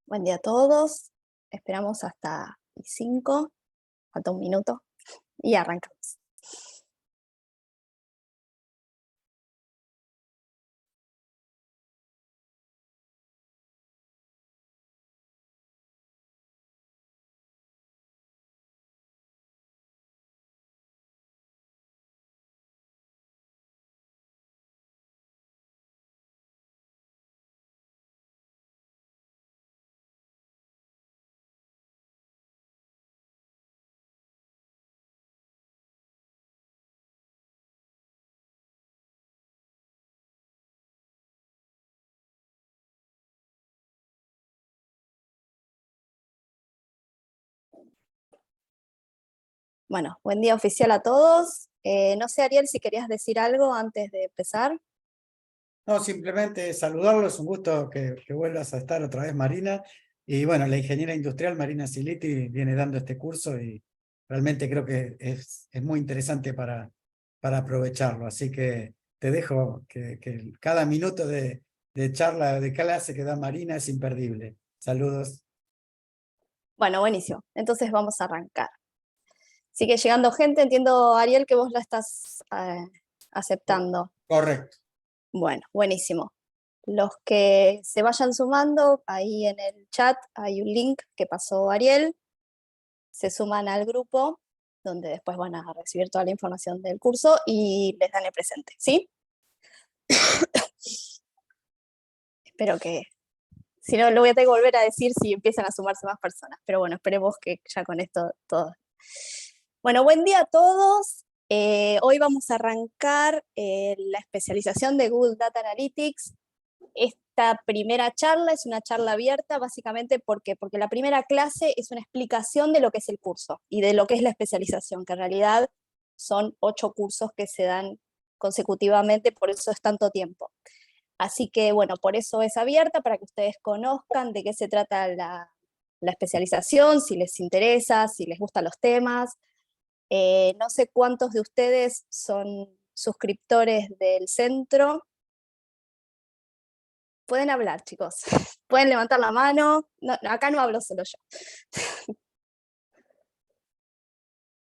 Buen día a todos. Esperamos hasta las 5, falta un minuto y arrancamos. Bueno, buen día oficial a todos. No sé, Ariel, si querías decir algo antes de empezar. No, simplemente saludarlos, un gusto que vuelvas a estar otra vez, Marina. Y bueno, la ingeniera industrial Marina Siliti viene dando este curso y realmente creo que es muy interesante para aprovecharlo. Así que te dejo que cada minuto de charla, de clase que da Marina es imperdible. Saludos. Bueno, buenísimo. Entonces vamos a arrancar. Sigue llegando gente, entiendo, Ariel, que vos la estás aceptando. Correcto. Bueno, buenísimo. Los que se vayan sumando, ahí en el chat hay un link que pasó Ariel. Se suman al grupo, donde después van a recibir toda la información del curso y les dan el presente, ¿sí? Espero que, si no, lo voy a tener que volver a decir si empiezan a sumarse más personas, pero bueno, esperemos que ya con esto todo. Bueno, buen día a todos. Hoy vamos a arrancar la especialización de Google Data Analytics. Esta primera charla es una charla abierta, básicamente porque la primera clase es una explicación de lo que es el curso y de lo que es la especialización, que en realidad son 8 cursos que se dan consecutivamente, por eso es tanto tiempo. Así que, bueno, por eso es abierta, para que ustedes conozcan de qué se trata la especialización, si les interesa, si les gustan los temas. No sé cuántos de ustedes son suscriptores del centro. Pueden hablar, chicos. Pueden levantar la mano. No, acá no hablo solo yo.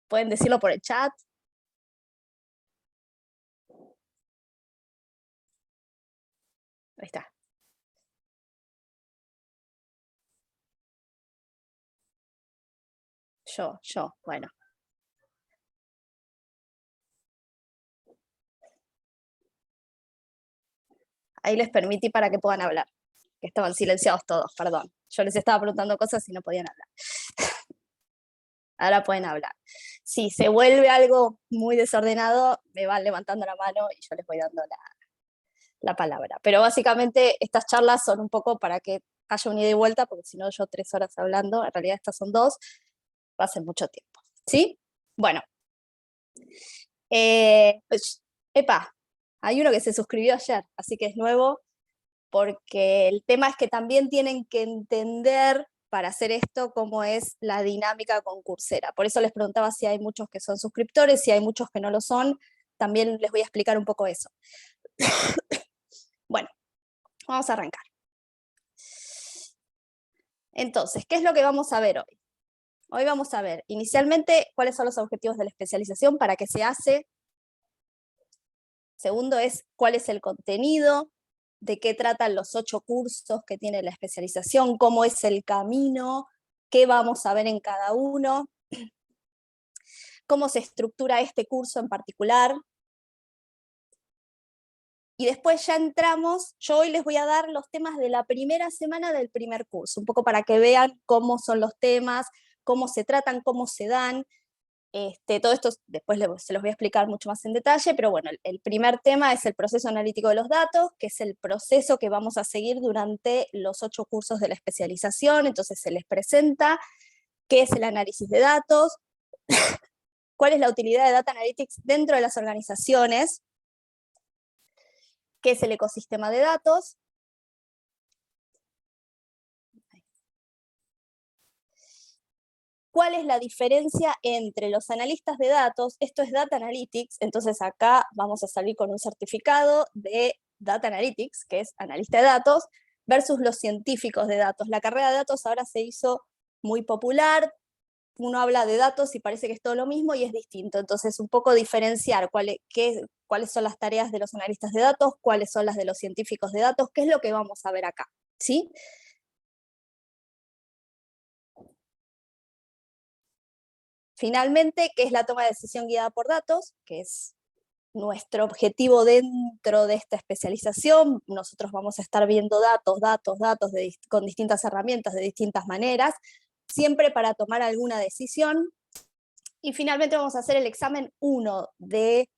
Pueden decirlo por el chat. Ahí está. Bueno. Ahí les permití para que puedan hablar. Que estaban silenciados todos, perdón. Yo les estaba preguntando cosas y no podían hablar. Ahora pueden hablar. Si se vuelve algo muy desordenado, me van levantando la mano y yo les voy dando la palabra. Pero básicamente estas charlas son un poco para que haya un ida y vuelta, porque si no yo 3 horas hablando, en realidad estas son 2, va a ser mucho tiempo. ¿Sí? Bueno. Epa, hay uno que se suscribió ayer, así que es nuevo, porque el tema es que también tienen que entender para hacer esto cómo es la dinámica con Coursera. Por eso les preguntaba si hay muchos que son suscriptores, si hay muchos que no lo son, también les voy a explicar un poco eso. Bueno, vamos a arrancar. Entonces, ¿qué es lo que vamos a ver hoy? Hoy vamos a ver inicialmente cuáles son los objetivos de la especialización, para qué se hace. Segundo es cuál es el contenido, de qué tratan los 8 cursos que tiene la especialización, cómo es el camino, qué vamos a ver en cada uno, cómo se estructura este curso en particular. Y después ya entramos, yo hoy les voy a dar los temas de la primera semana del primer curso, un poco para que vean cómo son los temas, cómo se tratan, cómo se dan. Todo esto después se los voy a explicar mucho más en detalle, pero bueno, el primer tema es el proceso analítico de los datos, que es el proceso que vamos a seguir durante los 8 cursos de la especialización. Entonces se les presenta qué es el análisis de datos, cuál es la utilidad de Data Analytics dentro de las organizaciones, qué es el ecosistema de datos, cuál es la diferencia entre los analistas de datos, esto es Data Analytics, entonces acá vamos a salir con un certificado de Data Analytics, que es analista de datos, versus los científicos de datos. La carrera de datos ahora se hizo muy popular, uno habla de datos y parece que es todo lo mismo y es distinto. Entonces, un poco diferenciar cuáles son las tareas de los analistas de datos, cuáles son las de los científicos de datos, qué es lo que vamos a ver acá, ¿sí? Finalmente, ¿qué es la toma de decisión guiada por datos? Que es nuestro objetivo dentro de esta especialización. Nosotros vamos a estar viendo datos con distintas herramientas, de distintas maneras, siempre para tomar alguna decisión. Y finalmente vamos a hacer el examen 1 del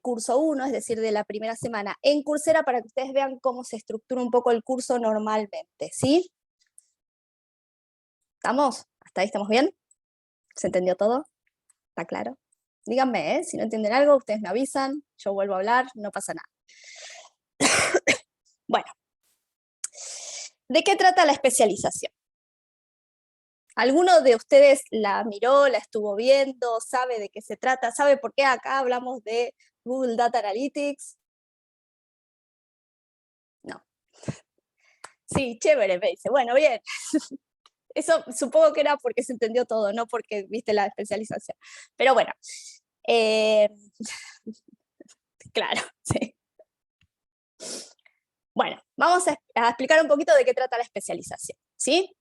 curso 1, es decir, de la primera semana en Coursera, para que ustedes vean cómo se estructura un poco el curso normalmente, ¿sí? ¿Estamos? ¿Hasta ahí estamos bien? ¿Se entendió todo? ¿Está claro? Díganme, si no entienden algo, ustedes me avisan, yo vuelvo a hablar, no pasa nada. Bueno, ¿de qué trata la especialización? ¿Alguno de ustedes la miró, la estuvo viendo, sabe de qué se trata? ¿Sabe por qué acá hablamos de Google Data Analytics? No. Sí, chévere, me dice. Bueno, bien. Eso supongo que era porque se entendió todo, no porque viste la especialización. Pero bueno, claro, sí. Bueno, vamos a explicar un poquito de qué trata la especialización, ¿sí?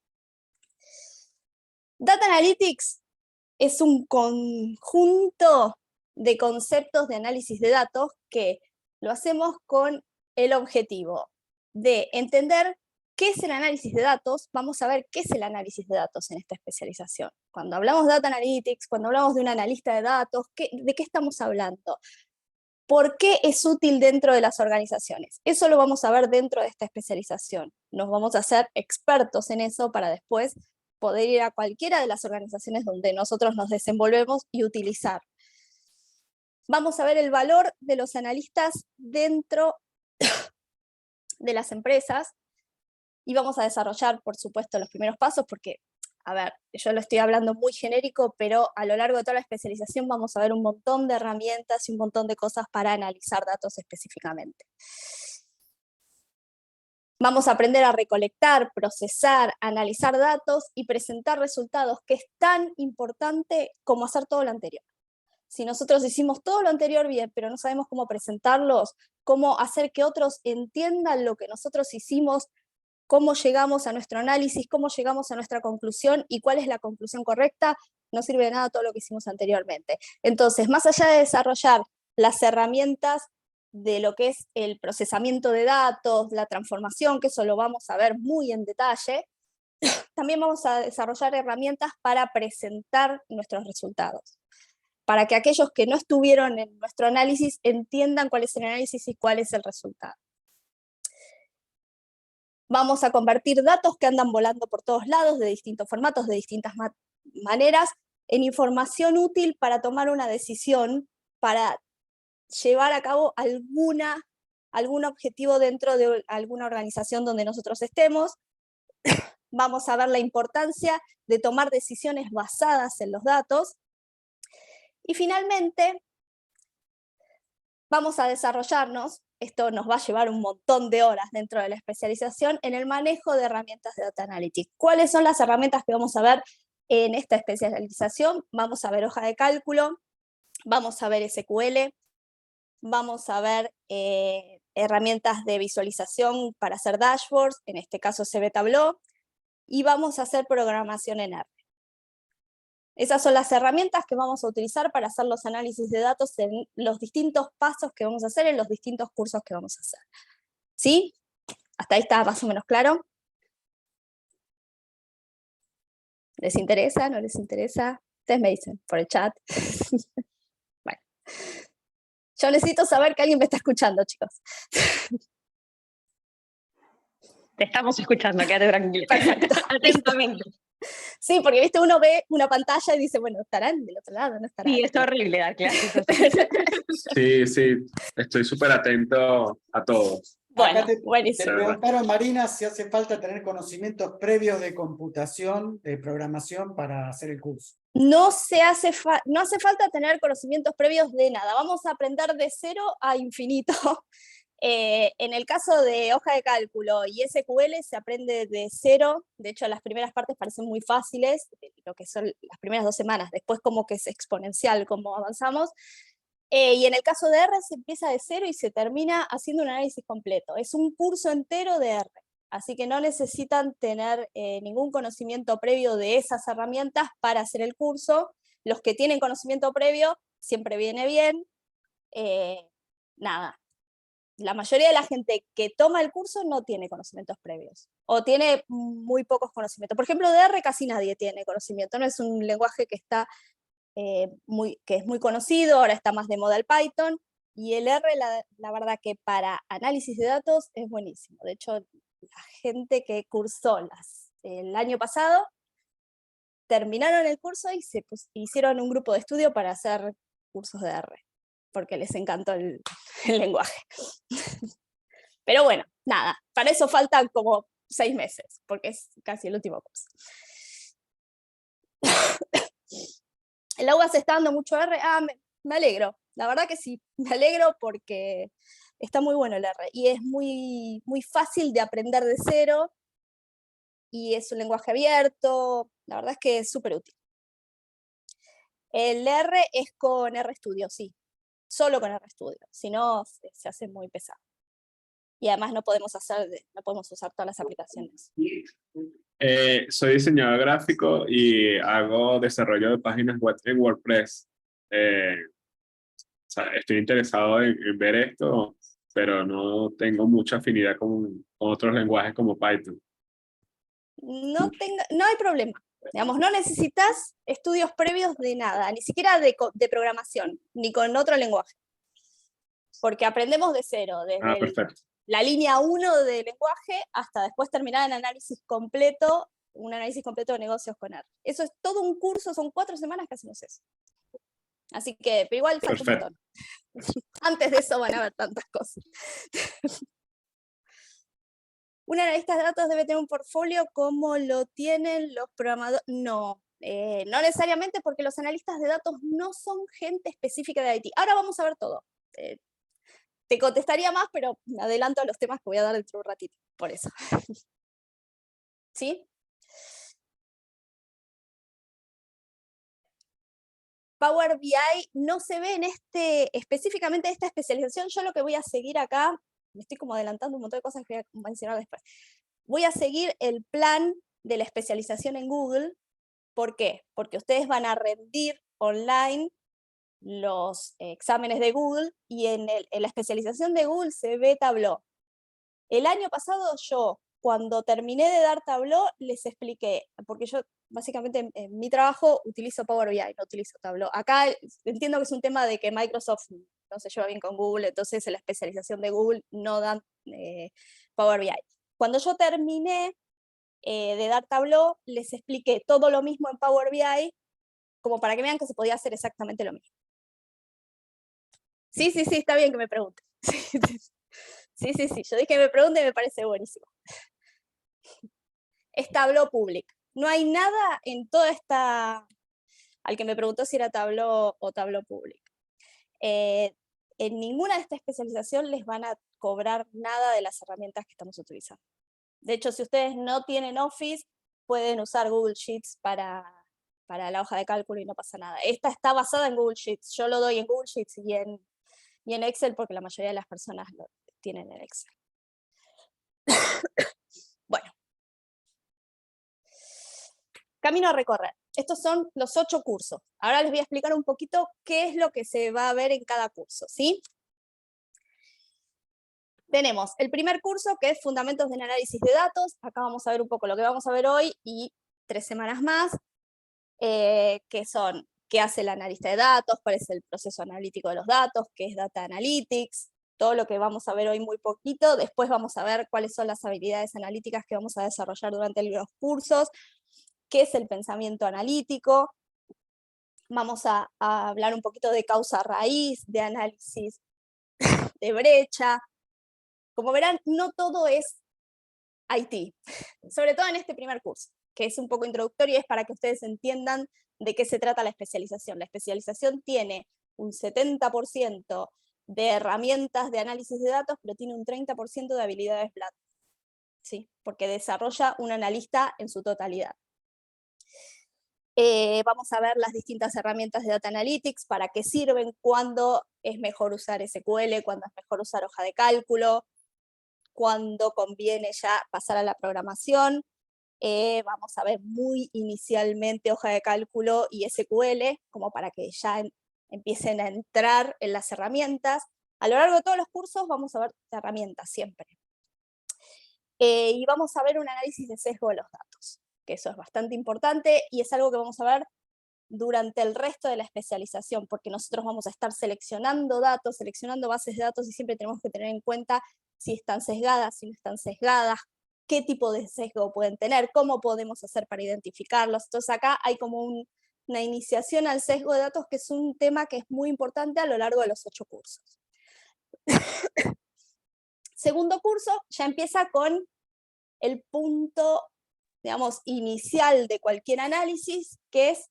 Data Analytics es un conjunto de conceptos de análisis de datos que lo hacemos con el objetivo de entender qué es el análisis de datos. Vamos a ver qué es el análisis de datos en esta especialización. Cuando hablamos de Data Analytics, cuando hablamos de un analista de datos, ¿de qué estamos hablando? ¿Por qué es útil dentro de las organizaciones? Eso lo vamos a ver dentro de esta especialización. Nos vamos a hacer expertos en eso para después poder ir a cualquiera de las organizaciones donde nosotros nos desenvolvemos y utilizar. Vamos a ver el valor de los analistas dentro de las empresas y vamos a desarrollar, por supuesto, los primeros pasos, porque, a ver, yo lo estoy hablando muy genérico, pero a lo largo de toda la especialización vamos a ver un montón de herramientas y un montón de cosas para analizar datos específicamente. Vamos a aprender a recolectar, procesar, analizar datos y presentar resultados, que es tan importante como hacer todo lo anterior. Si nosotros hicimos todo lo anterior bien, pero no sabemos cómo presentarlos, cómo hacer que otros entiendan lo que nosotros hicimos, cómo llegamos a nuestro análisis, cómo llegamos a nuestra conclusión y cuál es la conclusión correcta, no sirve de nada todo lo que hicimos anteriormente. Entonces, más allá de desarrollar las herramientas de lo que es el procesamiento de datos, la transformación, que eso lo vamos a ver muy en detalle, también vamos a desarrollar herramientas para presentar nuestros resultados, para que aquellos que no estuvieron en nuestro análisis entiendan cuál es el análisis y cuál es el resultado. Vamos a convertir datos que andan volando por todos lados, de distintos formatos, de distintas maneras, en información útil para tomar una decisión, para llevar a cabo algún objetivo dentro de alguna organización donde nosotros estemos. Vamos a ver la importancia de tomar decisiones basadas en los datos. Y finalmente, vamos a desarrollarnos, esto nos va a llevar un montón de horas dentro de la especialización, en el manejo de herramientas de Data Analytics. ¿Cuáles son las herramientas que vamos a ver en esta especialización? Vamos a ver hoja de cálculo, vamos a ver SQL, vamos a ver herramientas de visualización para hacer dashboards, en este caso se ve Tableau, y vamos a hacer programación en R. Esas son las herramientas que vamos a utilizar para hacer los análisis de datos en los distintos pasos que vamos a hacer, en los distintos cursos que vamos a hacer. ¿Sí? ¿Hasta ahí está más o menos claro? ¿Les interesa? ¿No les interesa? Ustedes me dicen por el chat. Bueno. Yo necesito saber que alguien me está escuchando, chicos. Te estamos escuchando, quédate tranquila. Perfecto. Atentamente. Sí, porque viste, uno ve una pantalla y dice, bueno, ¿estarán del otro lado? ¿No estarán? Sí, es horrible dar clases así. Sí, estoy súper atento a todos. Bueno, Acá te buenísimo. preguntaron, Marina, si hace falta tener conocimientos previos de computación, de programación para hacer el curso. No hace falta tener conocimientos previos de nada. Vamos a aprender de 0 a infinito En el caso de hoja de cálculo y SQL se aprende de cero. De hecho, las primeras partes parecen muy fáciles, lo que son las primeras 2 semanas. Después como que es exponencial como avanzamos. Y en el caso de R se empieza de cero y se termina haciendo un análisis completo. Es un curso entero de R. Así que no necesitan tener ningún conocimiento previo de esas herramientas para hacer el curso. Los que tienen conocimiento previo siempre viene bien. Nada. La mayoría de la gente que toma el curso no tiene conocimientos previos, o tiene muy pocos conocimientos. Por ejemplo, de R casi nadie tiene conocimiento, no es un lenguaje que, que es muy conocido, ahora está más de moda el Python, y el R, la verdad que para análisis de datos es buenísimo. De hecho, la gente que cursó el año pasado, terminaron el curso y hicieron un grupo de estudio para hacer cursos de R, porque les encantó el lenguaje. Pero bueno, nada, para eso faltan como 6 meses, porque es casi el último curso. En la UBA se está dando mucho R, me alegro, la verdad que sí, me alegro porque está muy bueno el R, y es muy, muy fácil de aprender de cero, y es un lenguaje abierto, la verdad es que es súper útil. El R es con RStudio, sí, solo con RStudio, si no se hace muy pesado. Y además no podemos usar todas las aplicaciones. Soy diseñador gráfico y hago desarrollo de páginas web en WordPress. O sea, estoy interesado en ver esto, pero no tengo mucha afinidad con otros lenguajes como Python. No hay problema. Digamos, no necesitas estudios previos de nada, ni siquiera de programación, ni con otro lenguaje. Porque aprendemos de cero, desde Perfecto. la línea 1 del lenguaje hasta después terminar en análisis completo, un análisis completo de negocios con R. Eso es todo un curso, son 4 semanas que hacemos eso. Así que, pero igual falta un montón. Antes de eso van a haber tantas cosas. ¿Un analista de datos debe tener un portfolio como lo tienen los programadores? No, no necesariamente, porque los analistas de datos no son gente específica de IT. Ahora vamos a ver todo. Te contestaría más, pero me adelanto a los temas que voy a dar dentro de un ratito, por eso. ¿Sí? Power BI no se ve en específicamente esta especialización. Yo lo que voy a seguir acá, me estoy como adelantando un montón de cosas que voy a mencionar después. Voy a seguir el plan de la especialización en Google. ¿Por qué? Porque ustedes van a rendir online los exámenes de Google, y en la especialización de Google se ve Tableau. El año pasado yo, cuando terminé de dar Tableau, les expliqué, porque yo básicamente en mi trabajo utilizo Power BI, no utilizo Tableau. Acá entiendo que es un tema de que Microsoft no se lleva bien con Google, entonces en la especialización de Google no dan Power BI. Cuando yo terminé de dar Tableau, les expliqué todo lo mismo en Power BI, como para que vean que se podía hacer exactamente lo mismo. Sí, está bien que me pregunten. Sí, yo dije que me pregunten y me parece buenísimo. Es Tableau Public. No hay nada en toda esta... Al que me preguntó si era Tableau o Tableau Public. En ninguna de esta especialización les van a cobrar nada de las herramientas que estamos utilizando. De hecho, si ustedes no tienen Office, pueden usar Google Sheets para la hoja de cálculo y no pasa nada. Esta está basada en Google Sheets. Yo lo doy en Google Sheets y en Excel, porque la mayoría de las personas lo tienen en Excel. Bueno. Camino a recorrer. Estos son los 8 cursos. Ahora les voy a explicar un poquito qué es lo que se va a ver en cada curso, ¿sí? Tenemos el primer curso, que es Fundamentos del Análisis de Datos. Acá vamos a ver un poco lo que vamos a ver hoy y 3 semanas más, que son qué hace el analista de datos, cuál es el proceso analítico de los datos, qué es Data Analytics, todo lo que vamos a ver hoy muy poquito. Después vamos a ver cuáles son las habilidades analíticas que vamos a desarrollar durante los cursos, qué es el pensamiento analítico. Vamos a hablar un poquito de causa raíz, de análisis de brecha. Como verán, no todo es IT, sobre todo en este primer curso, que es un poco introductorio y es para que ustedes entiendan de qué se trata la especialización. La especialización tiene un 70% de herramientas de análisis de datos, pero tiene un 30% de habilidades blandas, ¿sí? Porque desarrolla un analista en su totalidad. Vamos a ver las distintas herramientas de Data Analytics, para qué sirven, cuándo es mejor usar SQL, cuándo es mejor usar hoja de cálculo, cuándo conviene ya pasar a la programación. Vamos a ver muy inicialmente hoja de cálculo y SQL, como para que ya empiecen a entrar en las herramientas. A lo largo de todos los cursos vamos a ver herramientas siempre. Y vamos a ver un análisis de sesgo de los datos, que eso es bastante importante y es algo que vamos a ver durante el resto de la especialización, porque nosotros vamos a estar seleccionando datos, seleccionando bases de datos, y siempre tenemos que tener en cuenta si están sesgadas, si no están sesgadas, qué tipo de sesgo pueden tener, cómo podemos hacer para identificarlos. Entonces acá hay como una iniciación al sesgo de datos, que es un tema que es muy importante a lo largo de los 8 cursos. Segundo curso ya empieza con el punto, digamos, inicial de cualquier análisis, que es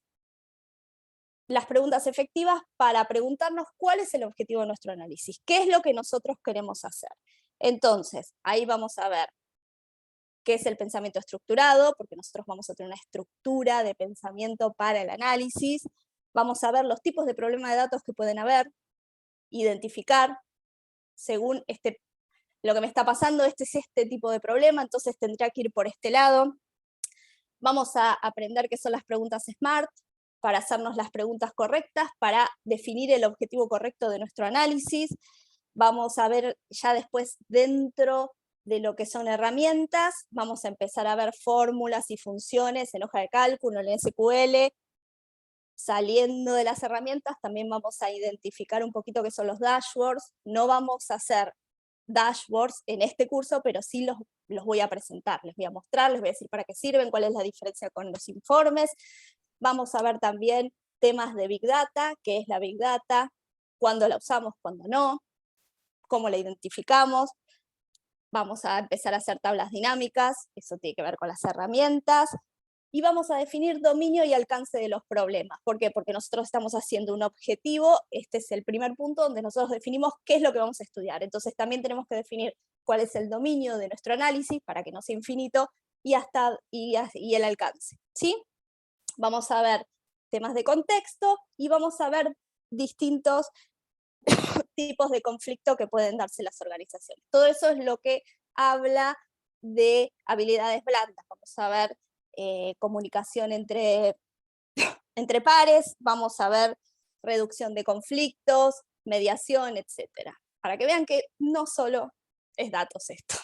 las preguntas efectivas para preguntarnos cuál es el objetivo de nuestro análisis, qué es lo que nosotros queremos hacer. Entonces, ahí vamos a ver qué es el pensamiento estructurado, porque nosotros vamos a tener una estructura de pensamiento para el análisis. Vamos a ver los tipos de problemas de datos que pueden haber, identificar, según lo que me está pasando, este es este tipo de problema, entonces tendría que ir por este lado. Vamos a aprender qué son las preguntas SMART, para hacernos las preguntas correctas, para definir el objetivo correcto de nuestro análisis. Vamos a ver ya después, dentro de lo que son herramientas, vamos a empezar a ver fórmulas y funciones en hoja de cálculo, en SQL. Saliendo de las herramientas, también vamos a identificar un poquito qué son los dashboards. No vamos a hacer dashboards en este curso, pero sí los voy a presentar, les voy a mostrar, les voy a decir para qué sirven, cuál es la diferencia con los informes. Vamos a ver también temas de Big Data, qué es la Big Data, cuándo la usamos, cuándo no, cómo la identificamos. Vamos a empezar a hacer tablas dinámicas, eso tiene que ver con las herramientas. Y vamos a definir dominio y alcance de los problemas. ¿Por qué? Porque nosotros estamos haciendo un objetivo, este es el primer punto donde nosotros definimos qué es lo que vamos a estudiar. Entonces también tenemos que definir cuál es el dominio de nuestro análisis, para que no sea infinito, y el alcance, ¿sí? Vamos a ver temas de contexto, y vamos a ver distintos tipos de conflicto que pueden darse las organizaciones. Todo eso es lo que habla de habilidades blandas. Vamos a ver comunicación entre pares, vamos a ver reducción de conflictos, mediación, etc. Para que vean que no solo es datos esto.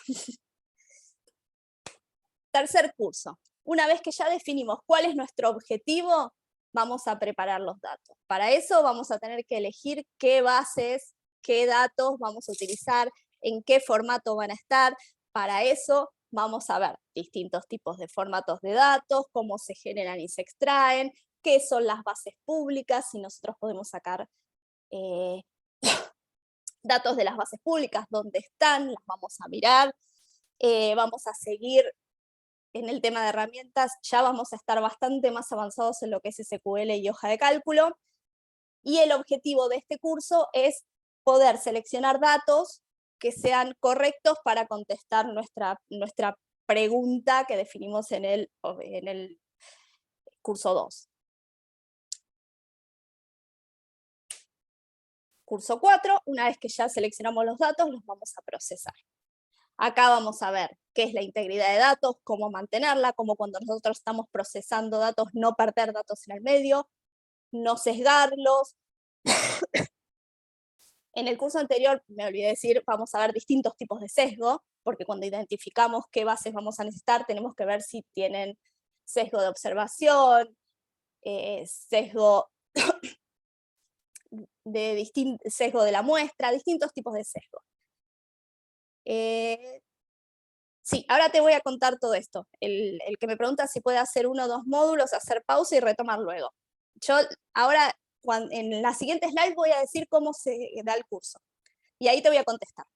Tercer curso. Una vez que ya definimos cuál es nuestro objetivo, vamos a preparar los datos. Para eso vamos a tener que elegir qué bases, qué datos vamos a utilizar, en qué formato van a estar. Para eso vamos a ver distintos tipos de formatos de datos, cómo se generan y se extraen, qué son las bases públicas, si nosotros podemos sacar datos de las bases públicas, dónde están, las vamos a mirar. Vamos a seguir en el tema de herramientas, ya vamos a estar bastante más avanzados en lo que es SQL y hoja de cálculo. Y el objetivo de este curso es poder seleccionar datos que sean correctos para contestar nuestra pregunta que definimos en el curso 2. Curso 4, una vez que ya seleccionamos los datos, los vamos a procesar. Acá vamos a ver qué es la integridad de datos, cómo mantenerla, cómo cuando nosotros estamos procesando datos no perder datos en el medio, no sesgarlos. En el curso anterior, me olvidé decir, vamos a ver distintos tipos de sesgo, porque cuando identificamos qué bases vamos a necesitar, tenemos que ver si tienen sesgo de observación, sesgo sesgo de la muestra, distintos tipos de sesgo. Sí, ahora te voy a contar todo esto. El que me pregunta si puede hacer 1 o 2 módulos, hacer pausa y retomar luego. Yo ahora, en la siguiente slide, voy a decir cómo se da el curso. Y ahí te voy a contestar.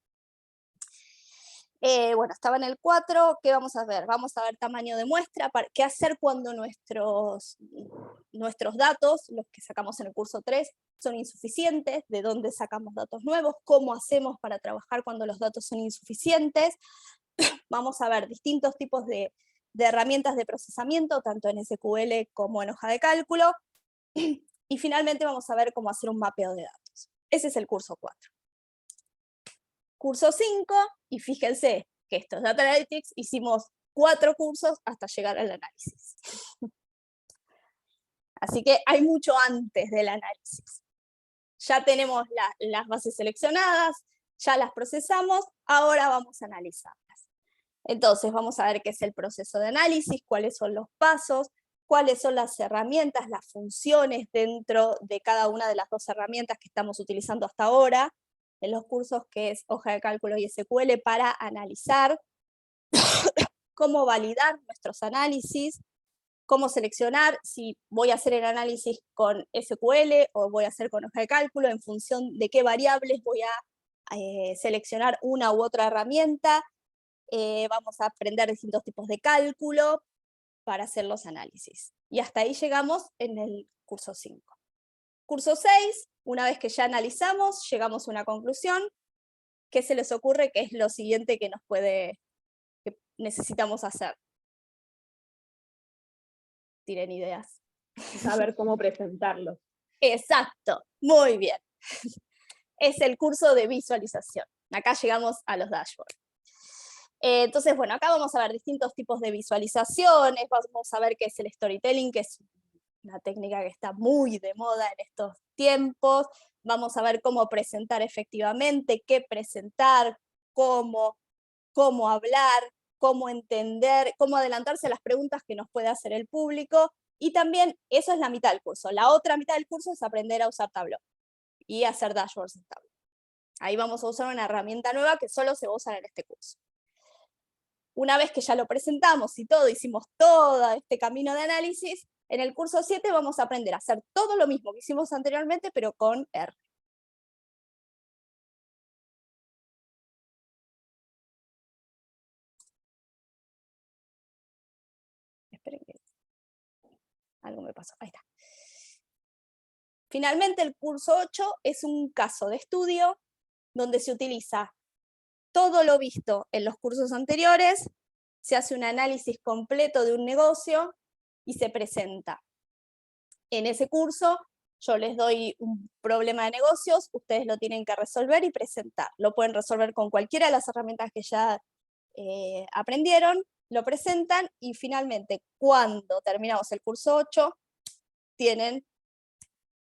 Bueno, estaba en el 4, ¿qué vamos a ver? Vamos a ver tamaño de muestra, qué hacer cuando nuestros datos, los que sacamos en el curso 3, son insuficientes, de dónde sacamos datos nuevos, cómo hacemos para trabajar cuando los datos son insuficientes. Vamos a ver distintos tipos de herramientas de procesamiento, tanto en SQL como en hoja de cálculo. Y finalmente vamos a ver cómo hacer un mapeo de datos. Ese es el curso 4. Curso 5, y fíjense que esto es Data Analytics, hicimos 4 cursos hasta llegar al análisis. Así que hay mucho antes del análisis. Ya tenemos las bases seleccionadas, ya las procesamos, ahora vamos a analizarlas. Entonces vamos a ver qué es el proceso de análisis, cuáles son los pasos, cuáles son las herramientas, las funciones dentro de cada una de las 2 herramientas que estamos utilizando hasta ahora, en los cursos que es hoja de cálculo y SQL, para analizar, cómo validar nuestros análisis, cómo seleccionar si voy a hacer el análisis con SQL o voy a hacer con hoja de cálculo, en función de qué variables voy a seleccionar una u otra herramienta. Vamos a aprender distintos tipos de cálculo para hacer los análisis. Y hasta ahí llegamos en el curso 5. Curso 6, una vez que ya analizamos, llegamos a una conclusión. ¿Qué se les ocurre que es lo siguiente que que necesitamos hacer? Tienen ideas. Saber cómo presentarlo. Exacto, muy bien. Es el curso de visualización. Acá llegamos a los dashboards. Entonces, bueno, acá vamos a ver distintos tipos de visualizaciones, vamos a ver qué es el storytelling, que es una técnica que está muy de moda en estos tiempos. Vamos a ver cómo presentar efectivamente, qué presentar, cómo hablar, cómo entender, cómo adelantarse a las preguntas que nos puede hacer el público. Y también, eso es la mitad del curso. La otra mitad del curso es aprender a usar Tableau y hacer dashboards en Tableau. Ahí vamos a usar una herramienta nueva que solo se va a usar en este curso. Una vez que ya lo presentamos y todo, hicimos todo este camino de análisis, en el curso 7 vamos a aprender a hacer todo lo mismo que hicimos anteriormente, pero con R. Esperen que algo me pasó. Ahí está. Finalmente, el curso 8 es un caso de estudio donde se utiliza todo lo visto en los cursos anteriores, se hace un análisis completo de un negocio y se presenta. En ese curso yo les doy un problema de negocios, ustedes lo tienen que resolver y presentar. Lo pueden resolver con cualquiera de las herramientas que ya aprendieron, lo presentan y finalmente, cuando terminamos el curso 8, tienen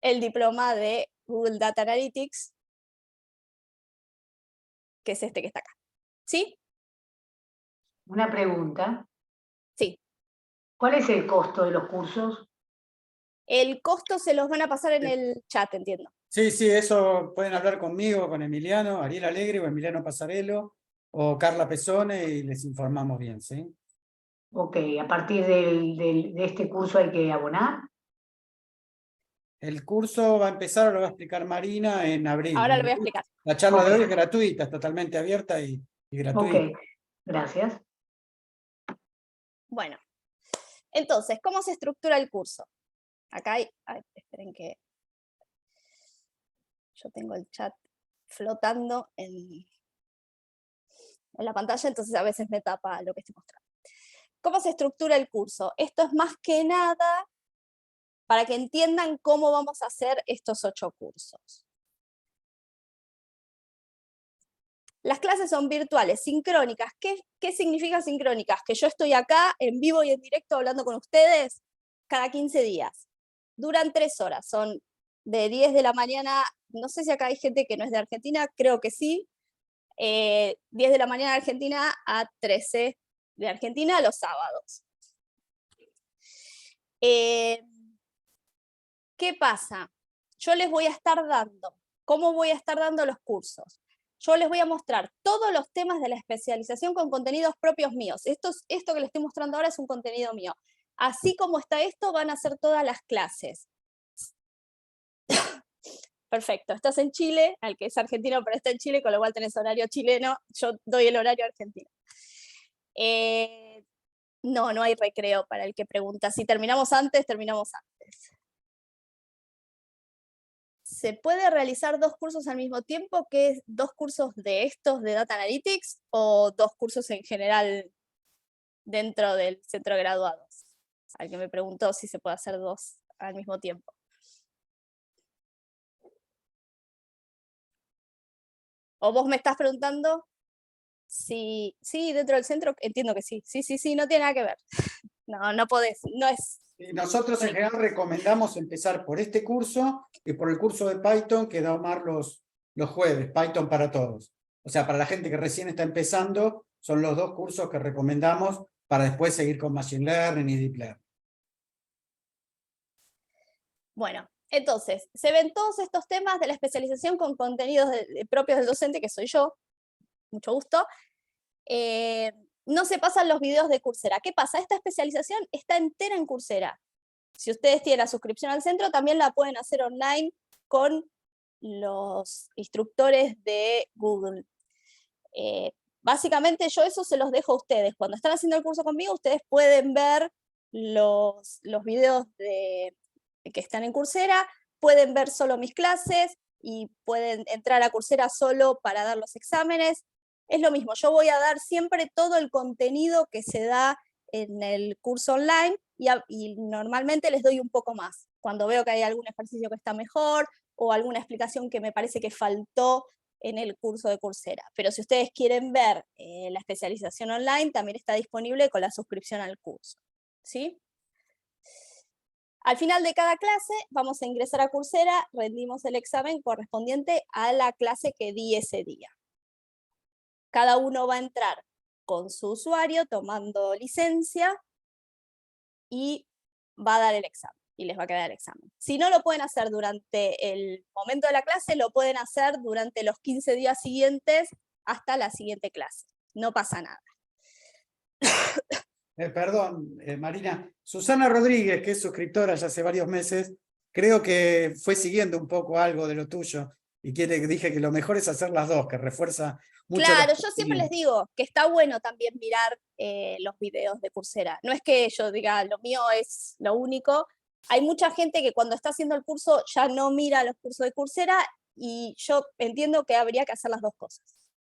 el diploma de Google Data Analytics, que es este que está acá. ¿Sí? Una pregunta. Sí. ¿Cuál es el costo de los cursos? El costo se los van a pasar en el chat, entiendo. Sí, sí, eso pueden hablar conmigo, con Emiliano, Ariel Alegre o Emiliano Pasarello o Carla Pesone y les informamos bien, ¿sí? Ok, a partir de este curso hay que abonar. El curso va a empezar, lo va a explicar Marina en abril. Ahora lo voy a explicar. La charla de Ok. hoy es gratuita, es totalmente abierta y gratuita. Ok, gracias. Bueno, entonces, ¿cómo se estructura el curso? Acá hay, esperen que yo tengo el chat flotando en la pantalla, entonces a veces me tapa lo que estoy mostrando. ¿Cómo se estructura el curso? Esto es más que nada para que entiendan cómo vamos a hacer estos 8 cursos. Las clases son virtuales, sincrónicas. ¿Qué significa sincrónicas? Que yo estoy acá en vivo y en directo hablando con ustedes cada 15 días. Duran 3 horas, son de 10 de la mañana, no sé si acá hay gente que no es de Argentina, creo que sí, 10 de la mañana de Argentina a 13 de Argentina los sábados. ¿Qué pasa? Yo les voy a estar dando, ¿cómo voy a estar dando los cursos? Yo les voy a mostrar todos los temas de la especialización con contenidos propios míos. Esto que les estoy mostrando ahora es un contenido mío. Así como está esto, van a ser todas las clases. Perfecto. Estás en Chile, al que es argentino pero está en Chile, con lo cual tenés horario chileno. Yo doy el horario argentino. No, no hay recreo para el que pregunta. Si terminamos antes, terminamos antes. ¿Se puede realizar 2 cursos al mismo tiempo? ¿Qué es 2 cursos de estos de Data Analytics o 2 cursos en general dentro del centro de graduados? Alguien me preguntó si se puede hacer 2 al mismo tiempo. ¿O vos me estás preguntando? Sí, dentro del centro entiendo que sí. Sí, no tiene nada que ver. No, no podés, no es. Y nosotros en general recomendamos empezar por este curso y por el curso de Python que da Omar los jueves, Python para todos. O sea, para la gente que recién está empezando, son los 2 cursos que recomendamos para después seguir con Machine Learning y Deep Learning. Bueno, entonces, se ven todos estos temas de la especialización con contenidos propios del docente, que soy yo, mucho gusto. No se pasan los videos de Coursera. ¿Qué pasa? Esta especialización está entera en Coursera. Si ustedes tienen la suscripción al centro, también la pueden hacer online con los instructores de Google. Básicamente yo eso se los dejo a ustedes. Cuando están haciendo el curso conmigo, ustedes pueden ver los videos que están en Coursera, pueden ver solo mis clases y pueden entrar a Coursera solo para dar los exámenes. Es lo mismo, yo voy a dar siempre todo el contenido que se da en el curso online y normalmente les doy un poco más. Cuando veo que hay algún ejercicio que está mejor o alguna explicación que me parece que faltó en el curso de Coursera. Pero si ustedes quieren ver la especialización online, también está disponible con la suscripción al curso. ¿Sí? Al final de cada clase vamos a ingresar a Coursera, rendimos el examen correspondiente a la clase que di ese día. Cada uno va a entrar con su usuario tomando licencia y va a dar el examen y les va a quedar el examen. Si no lo pueden hacer durante el momento de la clase, lo pueden hacer durante los 15 días siguientes hasta la siguiente clase. No pasa nada. Perdón, Marina. Susana Rodríguez, que es suscriptora ya hace varios meses, creo que fue siguiendo un poco algo de lo tuyo y dije que lo mejor es hacer las 2, que refuerza mucho. Claro, yo siempre les digo que está bueno también mirar los videos de Coursera. No es que yo diga lo mío es lo único. Hay mucha gente que cuando está haciendo el curso ya no mira los cursos de Coursera y yo entiendo que habría que hacer las 2 cosas.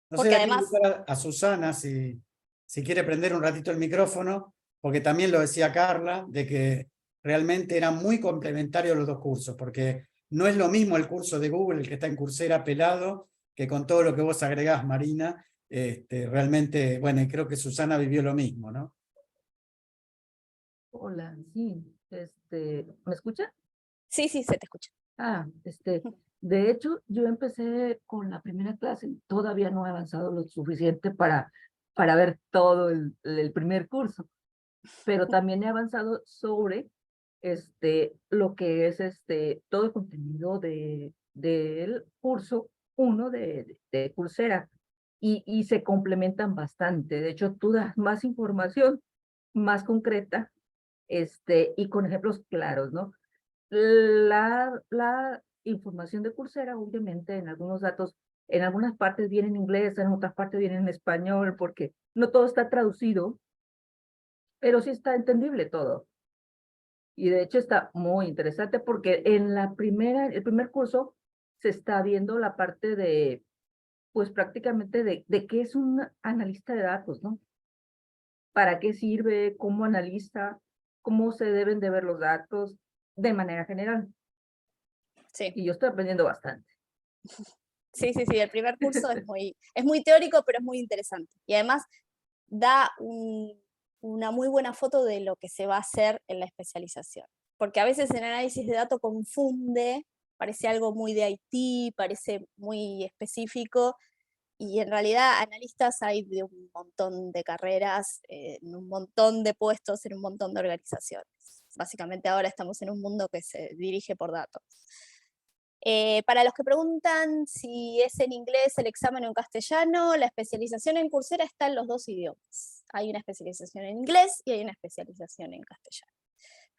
No sé, Porque hay que además invitar a Susana si quiere prender un ratito el micrófono, porque también lo decía Carla, de que realmente eran muy complementarios los 2 cursos, porque no es lo mismo el curso de Google, el que está en Coursera pelado, que con todo lo que vos agregás, Marina. Realmente, bueno, y creo que Susana vivió lo mismo, ¿no? Hola, sí, ¿me escucha? sí, se te escucha. De hecho, yo empecé con la primera clase, todavía no he avanzado lo suficiente para ver todo el primer curso, pero también he avanzado sobre lo que es todo el contenido del curso 1 de Coursera, y se complementan bastante. De hecho, tú das más información, más concreta, y con ejemplos claros, ¿no? La información de Coursera, obviamente, en algunos datos, en algunas partes viene en inglés, en otras partes viene en español, porque no todo está traducido, pero sí está entendible todo. Y de hecho está muy interesante porque en el primer curso se está viendo la parte de, pues prácticamente de qué es un analista de datos, ¿no? ¿Para qué sirve? ¿Cómo analiza? ¿Cómo se deben de ver los datos de manera general? Sí. Y yo estoy aprendiendo bastante. Sí, el primer curso es muy teórico, pero es muy interesante. Y además da una muy buena foto de lo que se va a hacer en la especialización. Porque a veces el análisis de datos confunde, parece algo muy de IT, parece muy específico, y en realidad analistas hay de un montón de carreras, en un montón de puestos, en un montón de organizaciones. Básicamente ahora estamos en un mundo que se dirige por datos. Para los que preguntan si es en inglés el examen o en castellano, la especialización en Coursera está en los 2 idiomas. Hay una especialización en inglés y hay una especialización en castellano.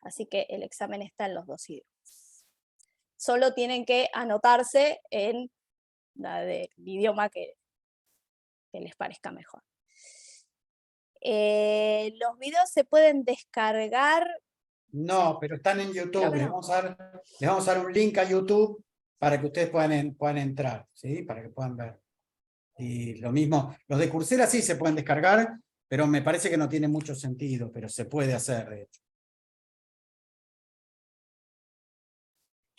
Así que el examen está en los 2 idiomas. Solo tienen que anotarse en la del idioma que les parezca mejor. Los videos se pueden descargar. No, pero están en YouTube. que Les no. vamos a dar un link a YouTube para que ustedes puedan entrar, ¿sí? Para que puedan ver. Y lo mismo, los de Coursera sí se pueden descargar, pero me parece que no tiene mucho sentido, pero se puede hacer, de hecho.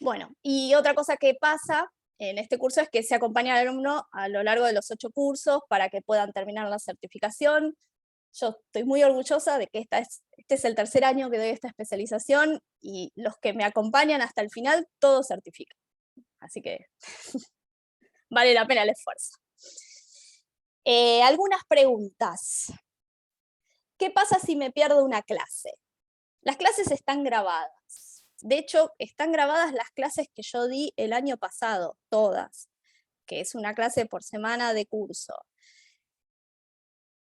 Bueno, y otra cosa que pasa en este curso es que se acompaña al alumno a lo largo de los 8 cursos para que puedan terminar la certificación. Yo estoy muy orgullosa de que este es el tercer año que doy esta especialización y los que me acompañan hasta el final, todos certifican. Así que vale la pena el esfuerzo. Algunas preguntas. ¿Qué pasa si me pierdo una clase? Las clases están grabadas. De hecho, están grabadas las clases que yo di el año pasado, todas, que es una clase por semana de curso.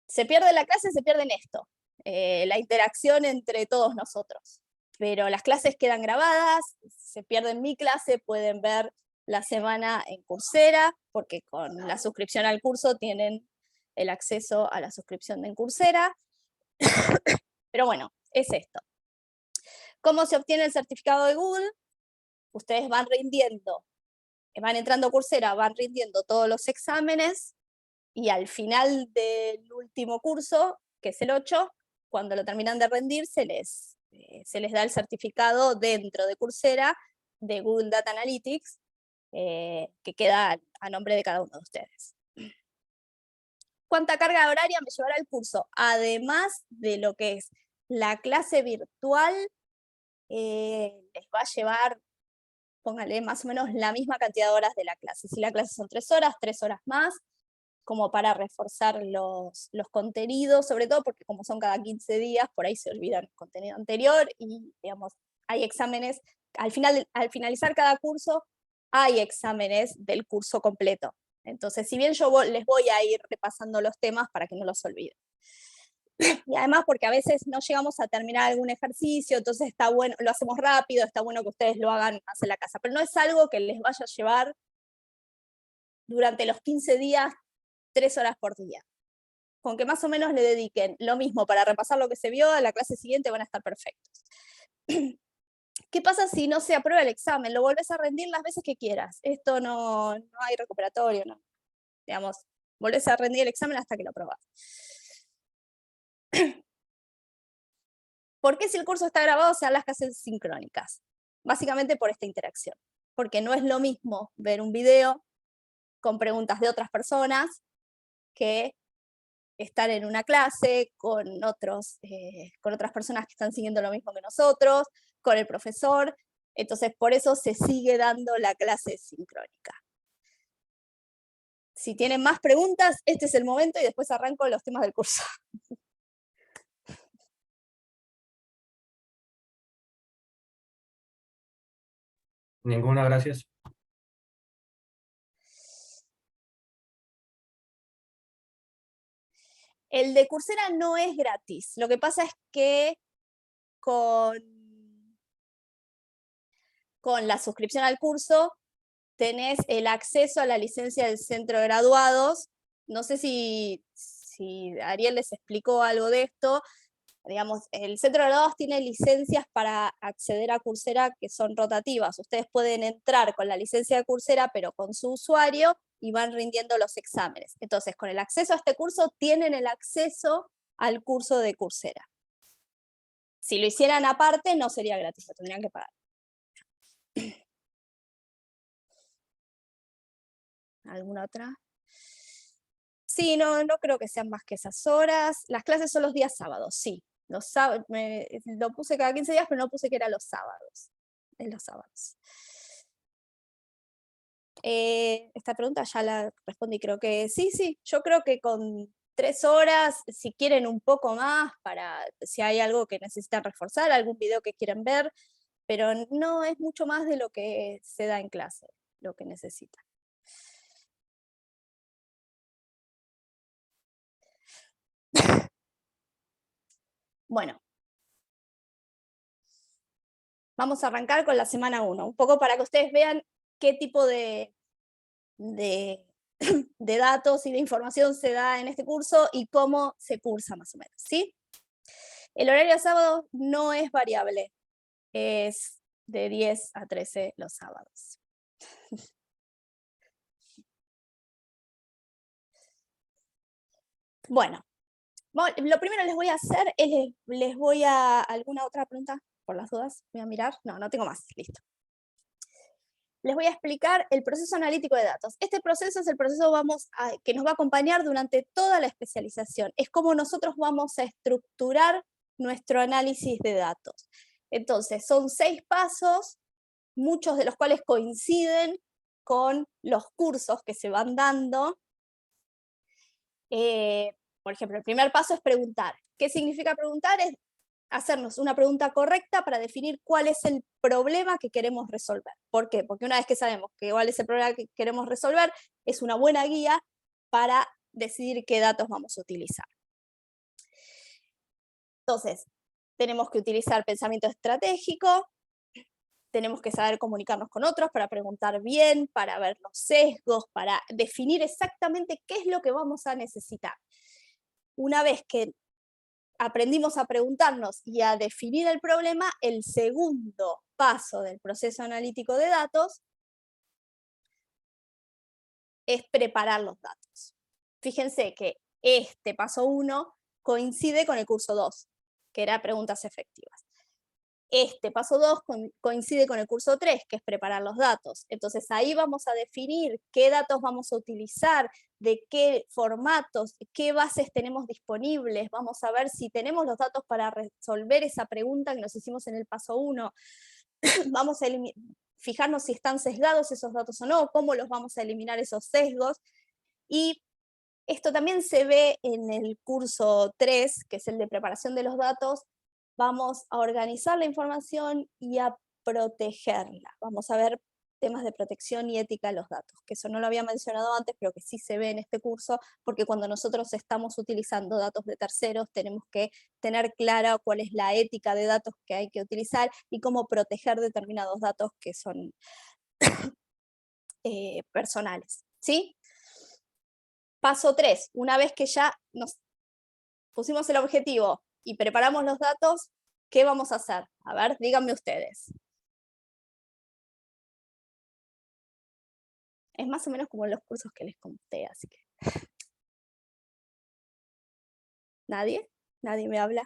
Se pierde la clase, se pierde en esto, la interacción entre todos nosotros. Pero las clases quedan grabadas, se pierden mi clase, pueden ver la semana en Coursera, porque con la suscripción al curso tienen el acceso a la suscripción en Coursera. Pero bueno, es esto. ¿Cómo se obtiene el certificado de Google? Ustedes van entrando a Coursera, van rindiendo todos los exámenes, y al final del último curso, que es el 8, cuando lo terminan de rendir, se les da el certificado dentro de Coursera de Google Data Analytics, que queda a nombre de cada uno de ustedes. ¿Cuánta carga horaria me llevará el curso? Además de lo que es la clase virtual, les va a llevar, póngale, más o menos la misma cantidad de horas de la clase. Si la clase son 3 horas más, como para reforzar los contenidos, sobre todo porque como son cada 15 días, por ahí se olvidan el contenido anterior y, digamos, hay exámenes, al finalizar cada curso, hay exámenes del curso completo. Entonces, si bien yo les voy a ir repasando los temas para que no los olviden. Y además porque a veces no llegamos a terminar algún ejercicio, entonces está bueno, lo hacemos rápido, está bueno que ustedes lo hagan más en la casa, pero no es algo que les vaya a llevar durante los 15 días 3 horas por día. Con que más o menos le dediquen lo mismo para repasar lo que se vio, a la clase siguiente van a estar perfectos. ¿Qué pasa si no se aprueba el examen? Lo volvés a rendir las veces que quieras. Esto no hay recuperatorio, no. Digamos, volvés a rendir el examen hasta que lo aprobás. ¿Por qué si el curso está grabado se dan las clases sincrónicas? Básicamente por esta interacción. Porque no es lo mismo ver un video con preguntas de otras personas que estar en una clase con otras personas que están siguiendo lo mismo que nosotros, con el profesor. Entonces, por eso se sigue dando la clase sincrónica. Si tienen más preguntas, este es el momento y después arranco los temas del curso. Ninguna, gracias. El de Coursera no es gratis. Lo que pasa es que con la suscripción al curso tenés el acceso a la licencia del centro de graduados. No sé si Ariel les explicó algo de esto. Digamos, el centro de graduados tiene licencias para acceder a Coursera que son rotativas. Ustedes pueden entrar con la licencia de Coursera, pero con su usuario, y van rindiendo los exámenes. Entonces, con el acceso a este curso, tienen el acceso al curso de Coursera. Si lo hicieran aparte, no sería gratis, lo tendrían que pagar. ¿Alguna otra? Sí, no creo que sean más que esas horas. Las clases son los días sábados, sí. Los sábados, lo puse cada 15 días, pero no puse que era los sábados. Es los sábados. Esta pregunta ya la respondí, creo que sí, yo creo que con 3 horas, si quieren un poco más, para si hay algo que necesitan reforzar, algún video que quieren ver, pero no es mucho más de lo que se da en clase, lo que necesitan. Bueno, Vamos a arrancar con la semana 1, un poco para que ustedes vean qué tipo de datos y de información se da en este curso y cómo se cursa más o menos, ¿sí? El horario de sábado no es variable, es de 10 a 13 los sábados. Bueno, lo primero les voy a hacer es, les voy a, ¿alguna otra pregunta? Por las dudas, voy a mirar, no tengo más, listo. Les voy a explicar el proceso analítico de datos. Este proceso es el proceso que nos va a acompañar durante toda la especialización. Es como nosotros vamos a estructurar nuestro análisis de datos. Entonces, son 6 pasos, muchos de los cuales coinciden con los cursos que se van dando. Por ejemplo, el primer paso es preguntar. ¿Qué significa preguntar? Es hacernos una pregunta correcta para definir cuál es el problema que queremos resolver. ¿Por qué? Porque una vez que sabemos cuál es el problema que queremos resolver, es una buena guía para decidir qué datos vamos a utilizar. Entonces, tenemos que utilizar pensamiento estratégico, tenemos que saber comunicarnos con otros para preguntar bien, para ver los sesgos, para definir exactamente qué es lo que vamos a necesitar. Una vez que aprendimos a preguntarnos y a definir el problema, el segundo paso del proceso analítico de datos es preparar los datos. Fíjense que este paso 1 coincide con el curso 2, que era preguntas efectivas. Este paso 2 coincide con el curso 3, que es preparar los datos. Entonces ahí vamos a definir qué datos vamos a utilizar, de qué formatos, qué bases tenemos disponibles. Vamos a ver si tenemos los datos para resolver esa pregunta que nos hicimos en el paso 1. Vamos a fijarnos si están sesgados esos datos o no, cómo los vamos a eliminar esos sesgos. Y esto también se ve en el curso 3, que es el de preparación de los datos. Vamos a organizar la información y a protegerla. Vamos a ver temas de protección y ética de los datos, que eso no lo había mencionado antes, pero que sí se ve en este curso, porque cuando nosotros estamos utilizando datos de terceros, tenemos que tener clara cuál es la ética de datos que hay que utilizar y cómo proteger determinados datos que son personales, ¿sí? Paso 3, una vez que ya nos pusimos el objetivo y preparamos los datos, ¿qué vamos a hacer? A ver, díganme ustedes. Es más o menos como los cursos que les conté, así que... ¿Nadie? ¿Nadie me habla?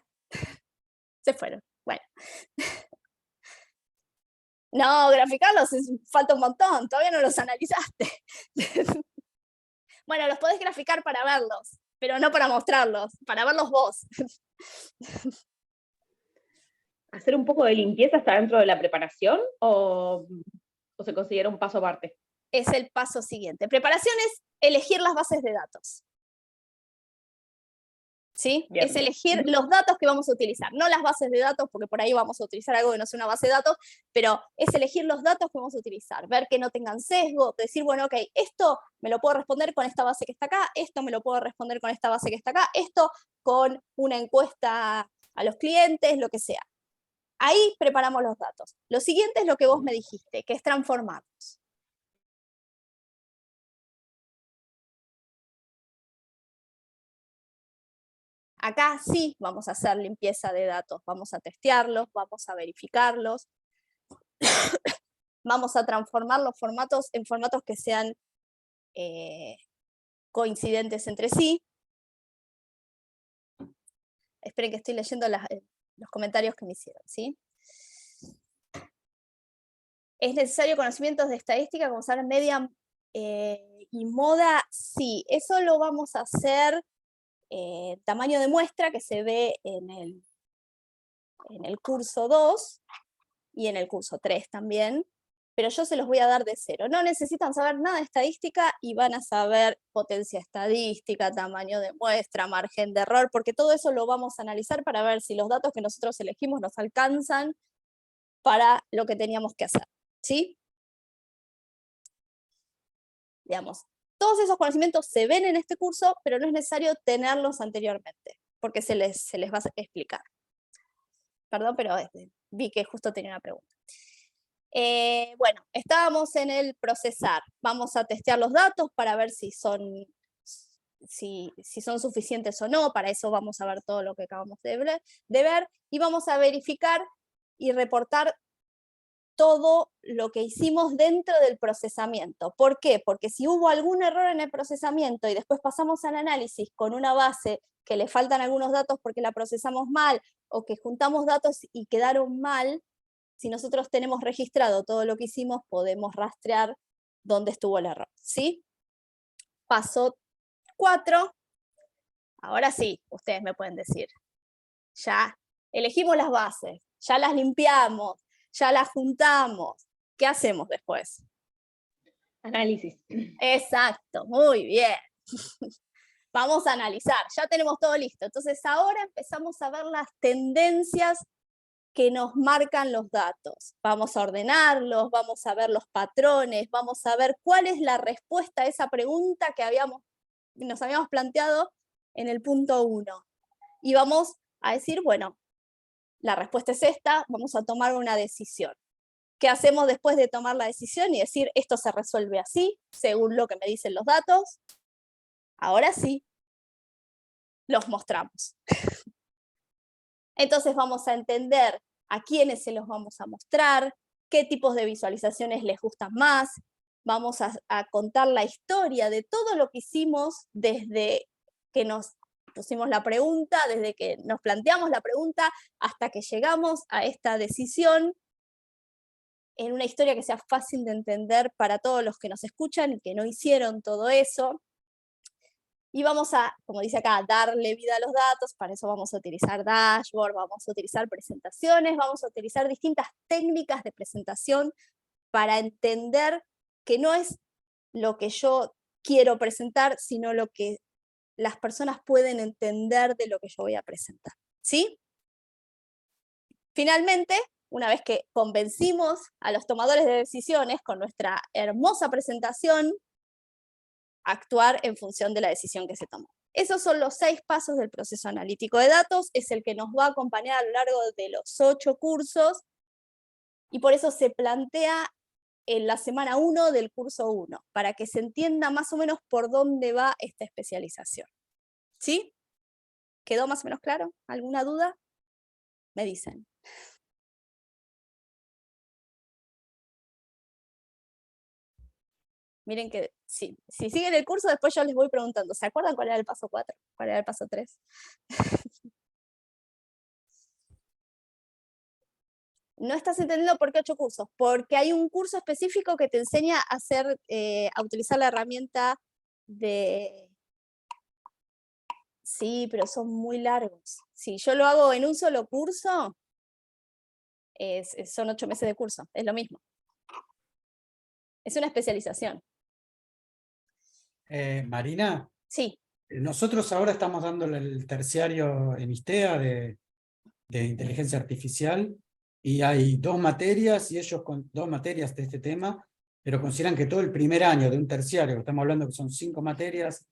Se fueron, bueno. No, graficarlos falta un montón, todavía no los analizaste. Bueno, los podés graficar para verlos, pero no para mostrarlos, para verlos vos. ¿Hacer un poco de limpieza está dentro de la preparación o se considera un paso aparte? Es el paso siguiente. Preparación es elegir las bases de datos. ¿Sí? Bien. Es elegir los datos que vamos a utilizar, no las bases de datos, porque por ahí vamos a utilizar algo que no sea una base de datos, pero es elegir los datos que vamos a utilizar, ver que no tengan sesgo, decir, bueno, ok, esto me lo puedo responder con esta base que está acá, esto me lo puedo responder con esta base que está acá, esto con una encuesta a los clientes, lo que sea. Ahí preparamos los datos. Lo siguiente es lo que vos me dijiste, que es transformarlos. Acá sí vamos a hacer limpieza de datos, vamos a testearlos, vamos a verificarlos, vamos a transformar los formatos en formatos que sean coincidentes entre sí. Esperen que estoy leyendo los comentarios que me hicieron, ¿sí? ¿Es necesario conocimientos de estadística como saber media y moda? Sí, eso lo vamos a hacer tamaño de muestra que se ve en el curso 2 y en el curso 3 también, pero yo se los voy a dar de cero. No necesitan saber nada de estadística y van a saber potencia estadística, tamaño de muestra, margen de error, porque todo eso lo vamos a analizar para ver si los datos que nosotros elegimos nos alcanzan para lo que teníamos que hacer, ¿sí? Digamos, todos esos conocimientos se ven en este curso, pero no es necesario tenerlos anteriormente, porque se les va a explicar. Perdón, pero vi que justo tenía una pregunta. Bueno, estábamos en el procesar. Vamos a testear los datos para ver si son suficientes o no. Para eso vamos a ver todo lo que acabamos de ver y vamos a verificar y reportar todo lo que hicimos dentro del procesamiento. ¿Por qué? Porque si hubo algún error en el procesamiento y después pasamos al análisis con una base que le faltan algunos datos porque la procesamos mal o que juntamos datos y quedaron mal, si nosotros tenemos registrado todo lo que hicimos, podemos rastrear dónde estuvo el error, ¿sí? Paso 4. Ahora sí, ustedes me pueden decir, ya elegimos las bases, ya las limpiamos, ya las juntamos. ¿Qué hacemos después? Análisis. Exacto, muy bien. Vamos a analizar, ya tenemos todo listo. Entonces ahora empezamos a ver las tendencias que nos marcan los datos. Vamos a ordenarlos, vamos a ver los patrones, vamos a ver cuál es la respuesta a esa pregunta que nos habíamos planteado en el punto 1. Y vamos a decir, bueno, la respuesta es esta, vamos a tomar una decisión. ¿Qué hacemos después de tomar la decisión y decir, esto se resuelve así, según lo que me dicen los datos? Ahora sí, los mostramos. Entonces vamos a entender a quiénes se los vamos a mostrar, qué tipos de visualizaciones les gustan más, vamos a contar la historia de todo lo que hicimos desde que nos pusimos la pregunta, desde que nos planteamos la pregunta hasta que llegamos a esta decisión, en una historia que sea fácil de entender para todos los que nos escuchan y que no hicieron todo eso. Y vamos a, como dice acá, darle vida a los datos. Para eso vamos a utilizar dashboard, vamos a utilizar presentaciones, vamos a utilizar distintas técnicas de presentación para entender que no es lo que yo quiero presentar, sino lo que las personas pueden entender de lo que yo voy a presentar, ¿sí? Finalmente, una vez que convencimos a los tomadores de decisiones con nuestra hermosa presentación, actuar en función de la decisión que se tomó. Esos son los 6 pasos del proceso analítico de datos, es el que nos va a acompañar a lo largo de los 8 cursos, y por eso se plantea en la semana 1 del curso 1, para que se entienda más o menos por dónde va esta especialización. ¿Sí? ¿Quedó más o menos claro? ¿Alguna duda? Me dicen. Miren que si siguen el curso, después yo les voy preguntando, ¿se acuerdan cuál era el paso 4? ¿Cuál era el paso 3? No estás entendiendo por qué 8 cursos, porque hay un curso específico que te enseña a utilizar la herramienta de... Sí, pero son muy largos. Si yo lo hago en un solo curso, son 8 meses de curso, es lo mismo. Es una especialización. Marina, Sí. nosotros ahora estamos dándole el terciario en ISTEA de inteligencia artificial y hay 2 materias y ellos con 2 materias de este tema, pero consideran que todo el primer año de un terciario, estamos hablando que son 5 materias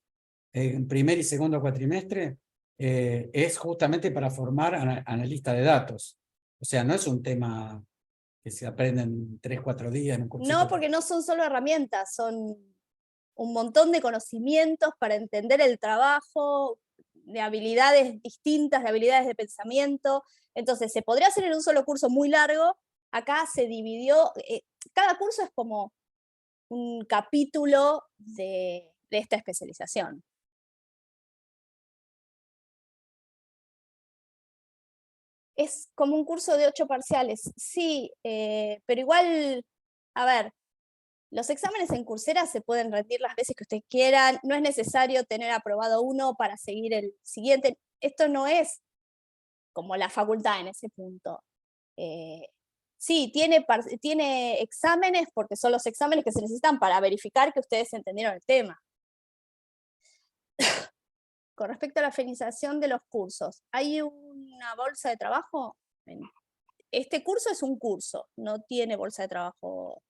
en primer y segundo cuatrimestre, es justamente para formar analistas de datos. O sea, no es un tema que se aprende en 3, 4 días en un cursito. No, porque no son solo herramientas, son un montón de conocimientos para entender el trabajo, de habilidades distintas, de habilidades de pensamiento. Entonces, se podría hacer en un solo curso muy largo. Acá se dividió, cada curso es como un capítulo de esta especialización. Es como un curso de 8 parciales, sí, pero igual, a ver, los exámenes en Coursera se pueden rendir las veces que ustedes quieran, no es necesario tener aprobado uno para seguir el siguiente. Esto no es como la facultad en ese punto. Sí, tiene exámenes porque son los exámenes que se necesitan para verificar que ustedes entendieron el tema. Con respecto a la finalización de los cursos, ¿hay una bolsa de trabajo? Este curso es un curso, no tiene bolsa de trabajo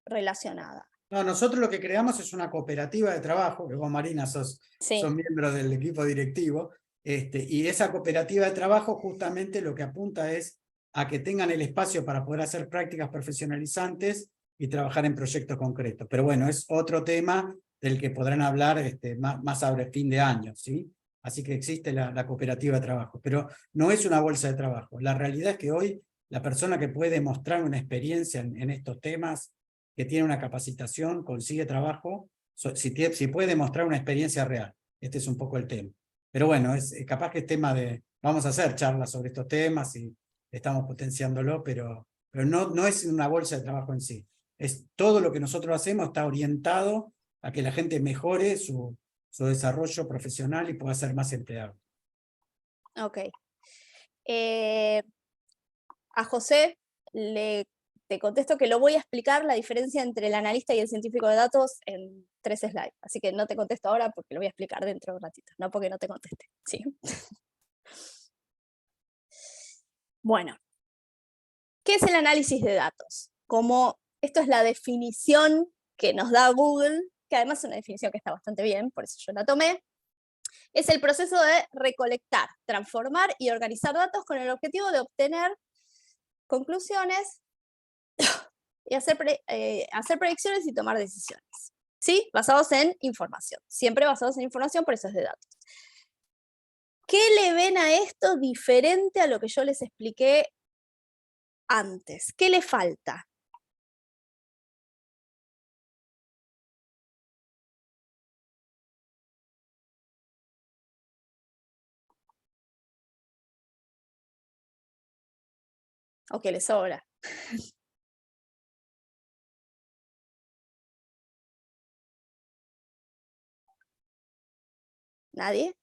relacionada. No, nosotros lo que creamos es una cooperativa de trabajo, que vos, Marina, sos miembro del equipo directivo, y esa cooperativa de trabajo justamente lo que apunta es a que tengan el espacio para poder hacer prácticas profesionalizantes y trabajar en proyectos concretos. Pero bueno, es otro tema del que podrán hablar más sobre fin de año, ¿sí? Así que existe la cooperativa de trabajo, pero no es una bolsa de trabajo. La realidad es que hoy la persona que puede mostrar una experiencia en estos temas, que tiene una capacitación, consigue trabajo, si puede mostrar una experiencia real. Este es un poco el tema. Pero bueno, capaz que es tema de... Vamos a hacer charlas sobre estos temas y estamos potenciándolo, pero no es una bolsa de trabajo en sí. Es todo lo que nosotros hacemos está orientado a que la gente mejore su desarrollo profesional y pueda ser más empleado. Ok. A José te contesto que lo voy a explicar la diferencia entre el analista y el científico de datos en 3 slides. Así que no te contesto ahora porque lo voy a explicar dentro de un ratito, no porque no te conteste. Sí. Bueno, ¿qué es el análisis de datos? Como esto es la definición que nos da Google, que además es una definición que está bastante bien, por eso yo la tomé, es el proceso de recolectar, transformar y organizar datos con el objetivo de obtener conclusiones y hacer predicciones y tomar decisiones. ¿Sí? Basados en información. Siempre basados en información, por eso es de datos. ¿Qué le ven a esto diferente a lo que yo les expliqué antes? ¿Qué le falta? ¿O qué le sobra? ¿Nadie?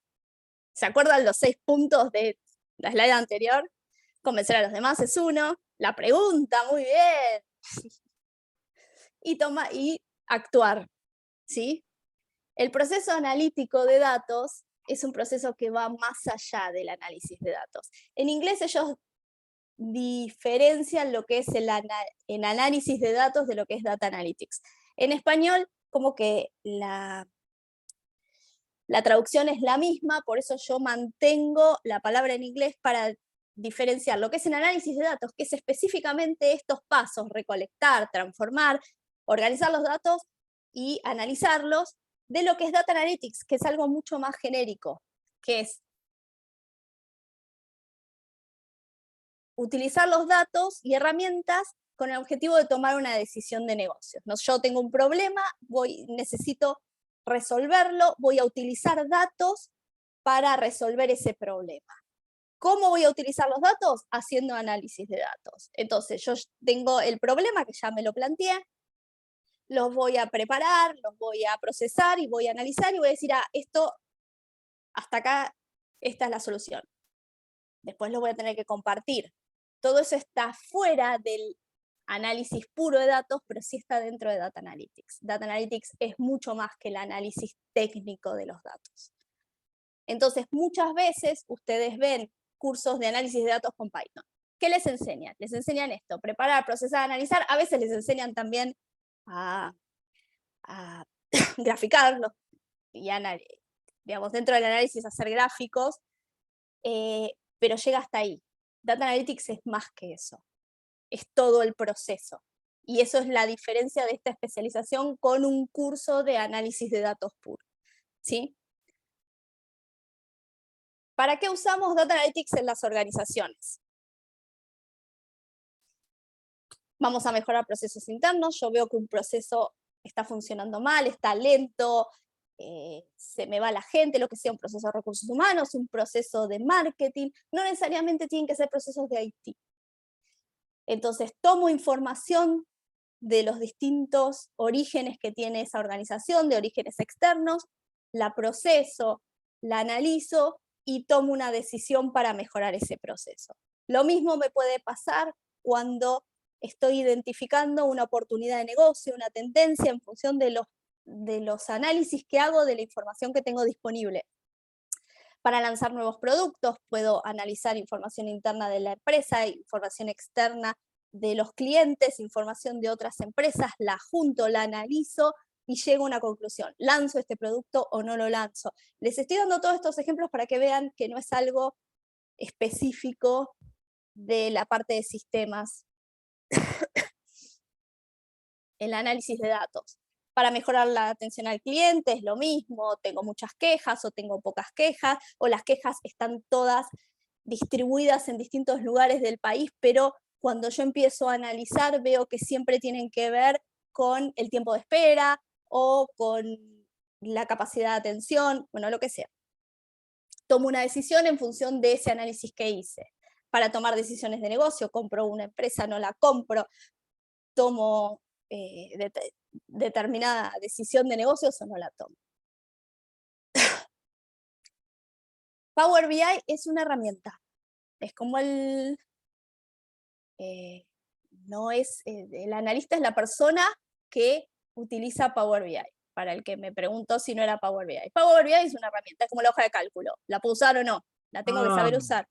¿Se acuerdan los 6 puntos de la slide anterior? Convencer a los demás es uno. La pregunta, muy bien. Y actuar, ¿sí? El proceso analítico de datos es un proceso que va más allá del análisis de datos. En inglés ellos diferencian lo que es el análisis de datos de lo que es data analytics. En español, como que la traducción es la misma, por eso yo mantengo la palabra en inglés para diferenciar lo que es el análisis de datos, que es específicamente estos pasos: recolectar, transformar, organizar los datos y analizarlos, de lo que es data analytics, que es algo mucho más genérico, que es utilizar los datos y herramientas con el objetivo de tomar una decisión de negocios. ¿No? Yo tengo un problema, necesito resolverlo, voy a utilizar datos para resolver ese problema. ¿Cómo voy a utilizar los datos? Haciendo análisis de datos. Entonces, yo tengo el problema que ya me lo planteé, los voy a preparar, los voy a procesar y voy a analizar y voy a decir, esto, hasta acá, esta es la solución. Después lo voy a tener que compartir. Todo eso está fuera del análisis puro de datos, pero sí está dentro de Data Analytics. Data Analytics es mucho más que el análisis técnico de los datos. Entonces, muchas veces ustedes ven cursos de análisis de datos con Python. ¿Qué les enseñan? Les enseñan esto: preparar, procesar, analizar. A veces les enseñan también a graficarlo y digamos, dentro del análisis hacer gráficos, pero llega hasta ahí. Data Analytics es más que eso, es todo el proceso. Y eso es la diferencia de esta especialización con un curso de análisis de datos puro, ¿sí? ¿Para qué usamos Data Analytics en las organizaciones? Vamos a mejorar procesos internos. Yo veo que un proceso está funcionando mal, está lento, se me va la gente, lo que sea, un proceso de recursos humanos, un proceso de marketing, no necesariamente tienen que ser procesos de IT. Entonces, tomo información de los distintos orígenes que tiene esa organización, de orígenes externos, la proceso, la analizo y tomo una decisión para mejorar ese proceso. Lo mismo me puede pasar cuando estoy identificando una oportunidad de negocio, una tendencia en función de los análisis que hago de la información que tengo disponible. Para lanzar nuevos productos, puedo analizar información interna de la empresa, información externa de los clientes, información de otras empresas, la junto, la analizo y llego a una conclusión. ¿Lanzo este producto o no lo lanzo? Les estoy dando todos estos ejemplos para que vean que no es algo específico de la parte de sistemas, el análisis de datos. Para mejorar la atención al cliente es lo mismo, tengo muchas quejas o tengo pocas quejas, o las quejas están todas distribuidas en distintos lugares del país, pero cuando yo empiezo a analizar veo que siempre tienen que ver con el tiempo de espera o con la capacidad de atención, bueno, lo que sea. Tomo una decisión en función de ese análisis que hice. Para tomar decisiones de negocio, compro una empresa, no la compro, tomo determinada decisión de negocios o no la tomo. Power BI es una herramienta. Es como el analista es la persona que utiliza Power BI. Para el que me preguntó si no era Power BI. Power BI es una herramienta, es como la hoja de cálculo. ¿La puedo usar o no? La tengo que saber usar.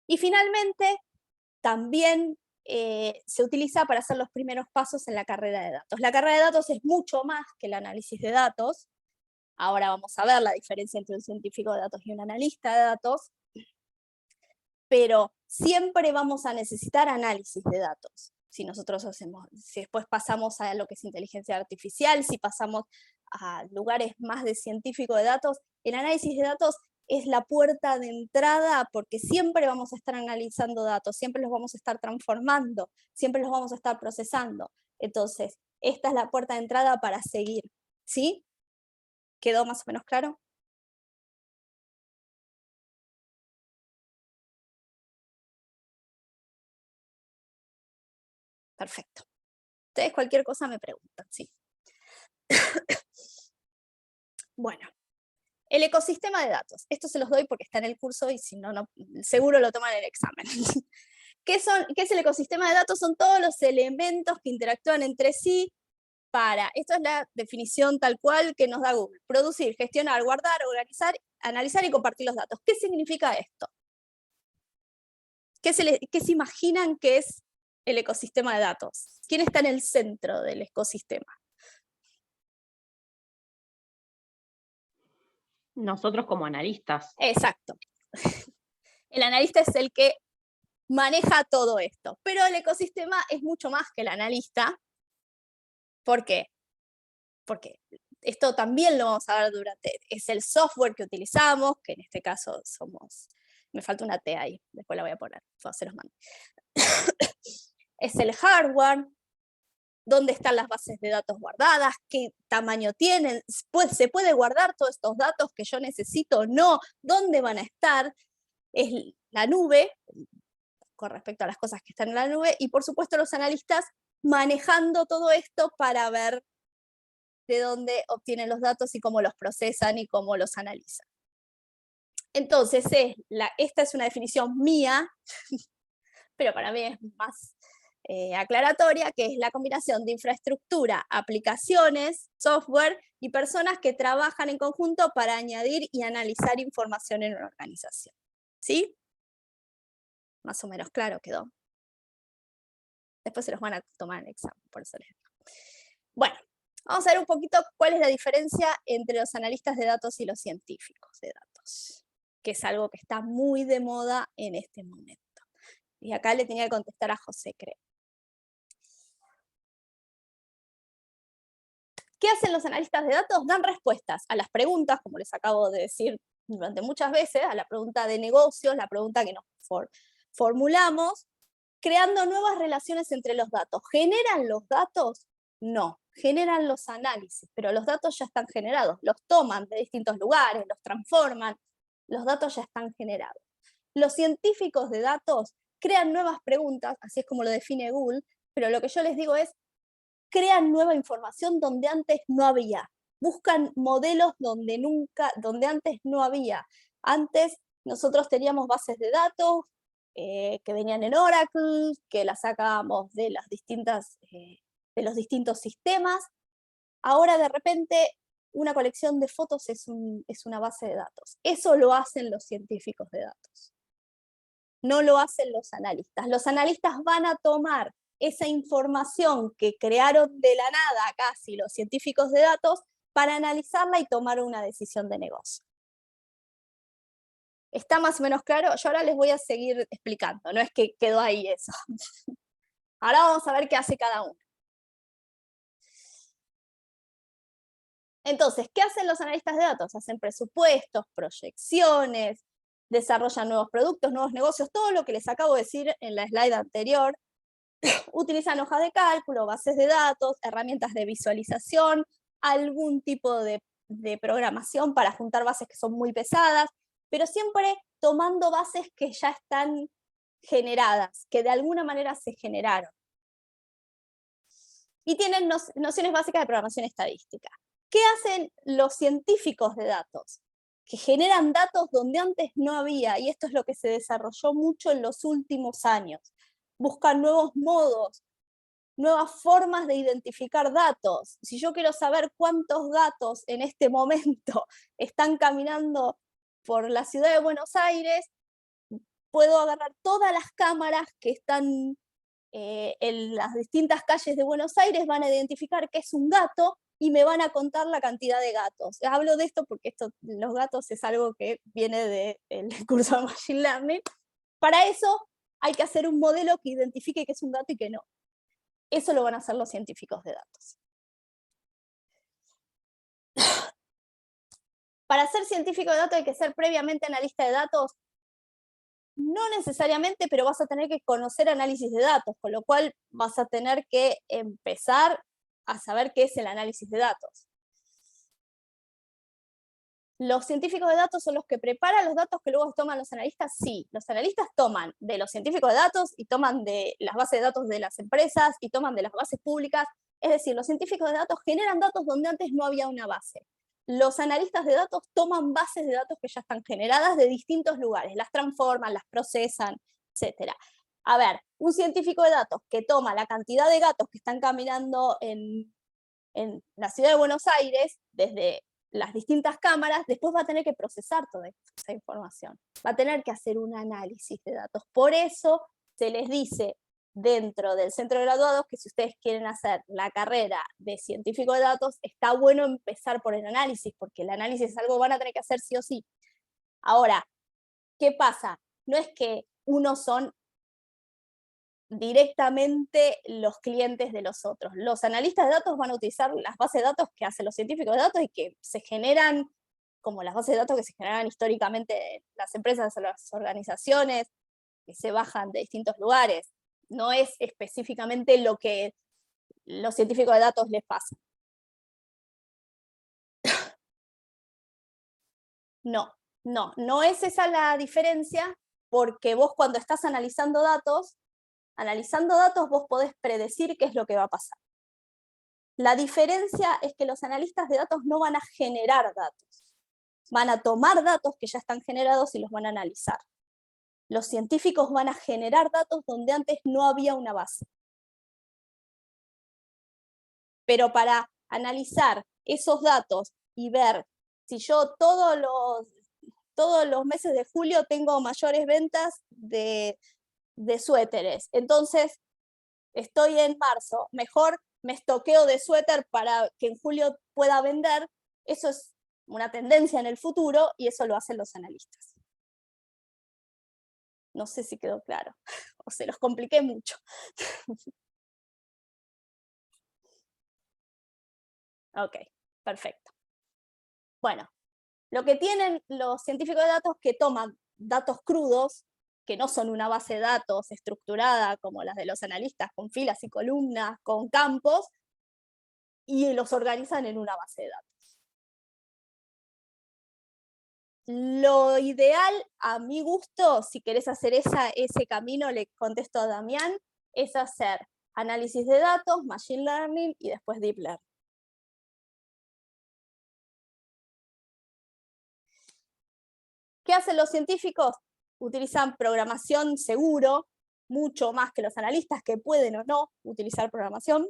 Y finalmente, también se utiliza para hacer los primeros pasos en la carrera de datos. La carrera de datos es mucho más que el análisis de datos. Ahora vamos a ver la diferencia entre un científico de datos y un analista de datos. Pero siempre vamos a necesitar análisis de datos. Si después pasamos a lo que es inteligencia artificial, si pasamos a lugares más de científico de datos, el análisis de datos es la puerta de entrada porque siempre vamos a estar analizando datos, siempre los vamos a estar transformando, siempre los vamos a estar procesando. Entonces, esta es la puerta de entrada para seguir. ¿Sí? ¿Quedó más o menos claro? Perfecto. Ustedes cualquier cosa me preguntan, sí. Bueno, el ecosistema de datos. Esto se los doy porque está en el curso y si no, seguro lo toman en el examen. ¿Qué es el ecosistema de datos? Son todos los elementos que interactúan entre sí esto es la definición tal cual que nos da Google: producir, gestionar, guardar, organizar, analizar y compartir los datos. ¿Qué significa esto? ¿Qué se imaginan que es el ecosistema de datos? ¿Quién está en el centro del ecosistema? Nosotros como analistas. Exacto. El analista es el que maneja todo esto, pero el ecosistema es mucho más que el analista. ¿Por qué? Porque esto también lo vamos a ver es el software que utilizamos, que en este caso me falta una T ahí, después la voy a poner, se los mando. Es el hardware, dónde están las bases de datos guardadas, qué tamaño tienen, se puede guardar todos estos datos que yo necesito o no, dónde van a estar, es la nube, con respecto a las cosas que están en la nube, y por supuesto los analistas manejando todo esto para ver de dónde obtienen los datos y cómo los procesan y cómo los analizan. Entonces, esta es una definición mía, pero para mí es más aclaratoria, que es la combinación de infraestructura, aplicaciones, software y personas que trabajan en conjunto para añadir y analizar información en una organización. ¿Sí? Más o menos claro quedó. Después se los van a tomar en el examen, por eso les digo. Bueno, vamos a ver un poquito cuál es la diferencia entre los analistas de datos y los científicos de datos, que es algo que está muy de moda en este momento. Y acá le tenía que contestar a José, creo. ¿Qué hacen los analistas de datos? Dan respuestas a las preguntas, como les acabo de decir durante muchas veces, a la pregunta de negocios, la pregunta que nos formulamos, creando nuevas relaciones entre los datos. ¿Generan los datos? No, generan los análisis, pero los datos ya están generados, los toman de distintos lugares, los transforman, los datos ya están generados. Los científicos de datos crean nuevas preguntas, así es como lo define Google, pero lo que yo les digo es, crean nueva información donde antes no había, buscan modelos donde antes no había. Antes nosotros teníamos bases de datos que venían en Oracle, que las sacábamos de los distintos sistemas. Ahora de repente una colección de fotos es una base de datos. Eso lo hacen los científicos de datos. No lo hacen los analistas. Los analistas van a tomar esa información que crearon de la nada casi los científicos de datos para analizarla y tomar una decisión de negocio. ¿Está más o menos claro? Yo ahora les voy a seguir explicando, no es que quedó ahí eso. Ahora vamos a ver qué hace cada uno. Entonces, ¿qué hacen los analistas de datos? Hacen presupuestos, proyecciones, desarrollan nuevos productos, nuevos negocios, todo lo que les acabo de decir en la slide anterior. Utilizan hojas de cálculo, bases de datos, herramientas de visualización, algún tipo de programación para juntar bases que son muy pesadas, pero siempre tomando bases que ya están generadas, que de alguna manera se generaron. Y tienen nociones básicas de programación estadística. ¿Qué hacen los científicos de datos? Que generan datos donde antes no había, y esto es lo que se desarrolló mucho en los últimos años. Buscan nuevos modos, nuevas formas de identificar datos. Si yo quiero saber cuántos gatos en este momento están caminando por la ciudad de Buenos Aires, puedo agarrar todas las cámaras que están en las distintas calles de Buenos Aires, van a identificar qué es un gato y me van a contar la cantidad de gatos. Hablo de esto porque los gatos es algo que viene del curso de Machine Learning. Para eso hay que hacer un modelo que identifique qué es un gato y qué no. Eso lo van a hacer los científicos de datos. Para ser científico de datos hay que ser previamente analista de datos. No necesariamente, pero vas a tener que conocer análisis de datos, con lo cual vas a tener que empezar a saber qué es el análisis de datos. ¿Los científicos de datos son los que preparan los datos que luego toman los analistas? Sí, los analistas toman de los científicos de datos y toman de las bases de datos de las empresas y toman de las bases públicas. Es decir, los científicos de datos generan datos donde antes no había una base. Los analistas de datos toman bases de datos que ya están generadas de distintos lugares, las transforman, las procesan, etc. A ver, un científico de datos que toma la cantidad de gatos que están caminando en la ciudad de Buenos Aires, desde las distintas cámaras, después va a tener que procesar toda esa información. Va a tener que hacer un análisis de datos. Por eso se les dice dentro del centro de graduados que si ustedes quieren hacer la carrera de científico de datos, está bueno empezar por el análisis, porque el análisis es algo que van a tener que hacer sí o sí. Ahora, ¿qué pasa? No es que unos son directamente los clientes de los otros. Los analistas de datos van a utilizar las bases de datos que hacen los científicos de datos y que se generan, como las bases de datos que se generan históricamente en las empresas o las organizaciones, que se bajan de distintos lugares. No es específicamente lo que los científicos de datos les pasa. No es esa la diferencia, porque vos cuando estás analizando datos vos podés predecir qué es lo que va a pasar. La diferencia es que los analistas de datos no van a generar datos, van a tomar datos que ya están generados y los van a analizar. Los científicos van a generar datos donde antes no había una base. Pero para analizar esos datos y ver si yo todos los meses de julio tengo mayores ventas de suéteres, entonces estoy en marzo, mejor me estoqueo de suéter para que en julio pueda vender, eso es una tendencia en el futuro y eso lo hacen los analistas. No sé si quedó claro, o se los compliqué mucho. Ok, perfecto. Bueno, lo que tienen los científicos de datos que toman datos crudos, que no son una base de datos estructurada como las de los analistas, con filas y columnas, con campos, y los organizan en una base de datos. Lo ideal, a mi gusto, si querés hacer ese camino, le contesto a Damián, es hacer análisis de datos, machine learning y después deep learning. ¿Qué hacen los científicos? Utilizan programación seguro, mucho más que los analistas que pueden o no utilizar programación,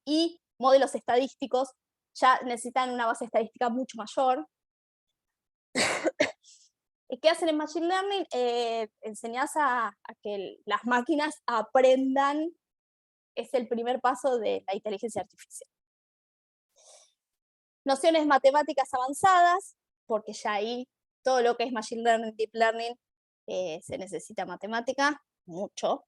y modelos estadísticos, ya necesitan una base estadística mucho mayor. ¿Qué hacen en Machine Learning? Enseñás a que las máquinas aprendan, es el primer paso de la inteligencia artificial. Nociones matemáticas avanzadas, porque ya ahí todo lo que es Machine Learning, Deep Learning, se necesita matemática, mucho.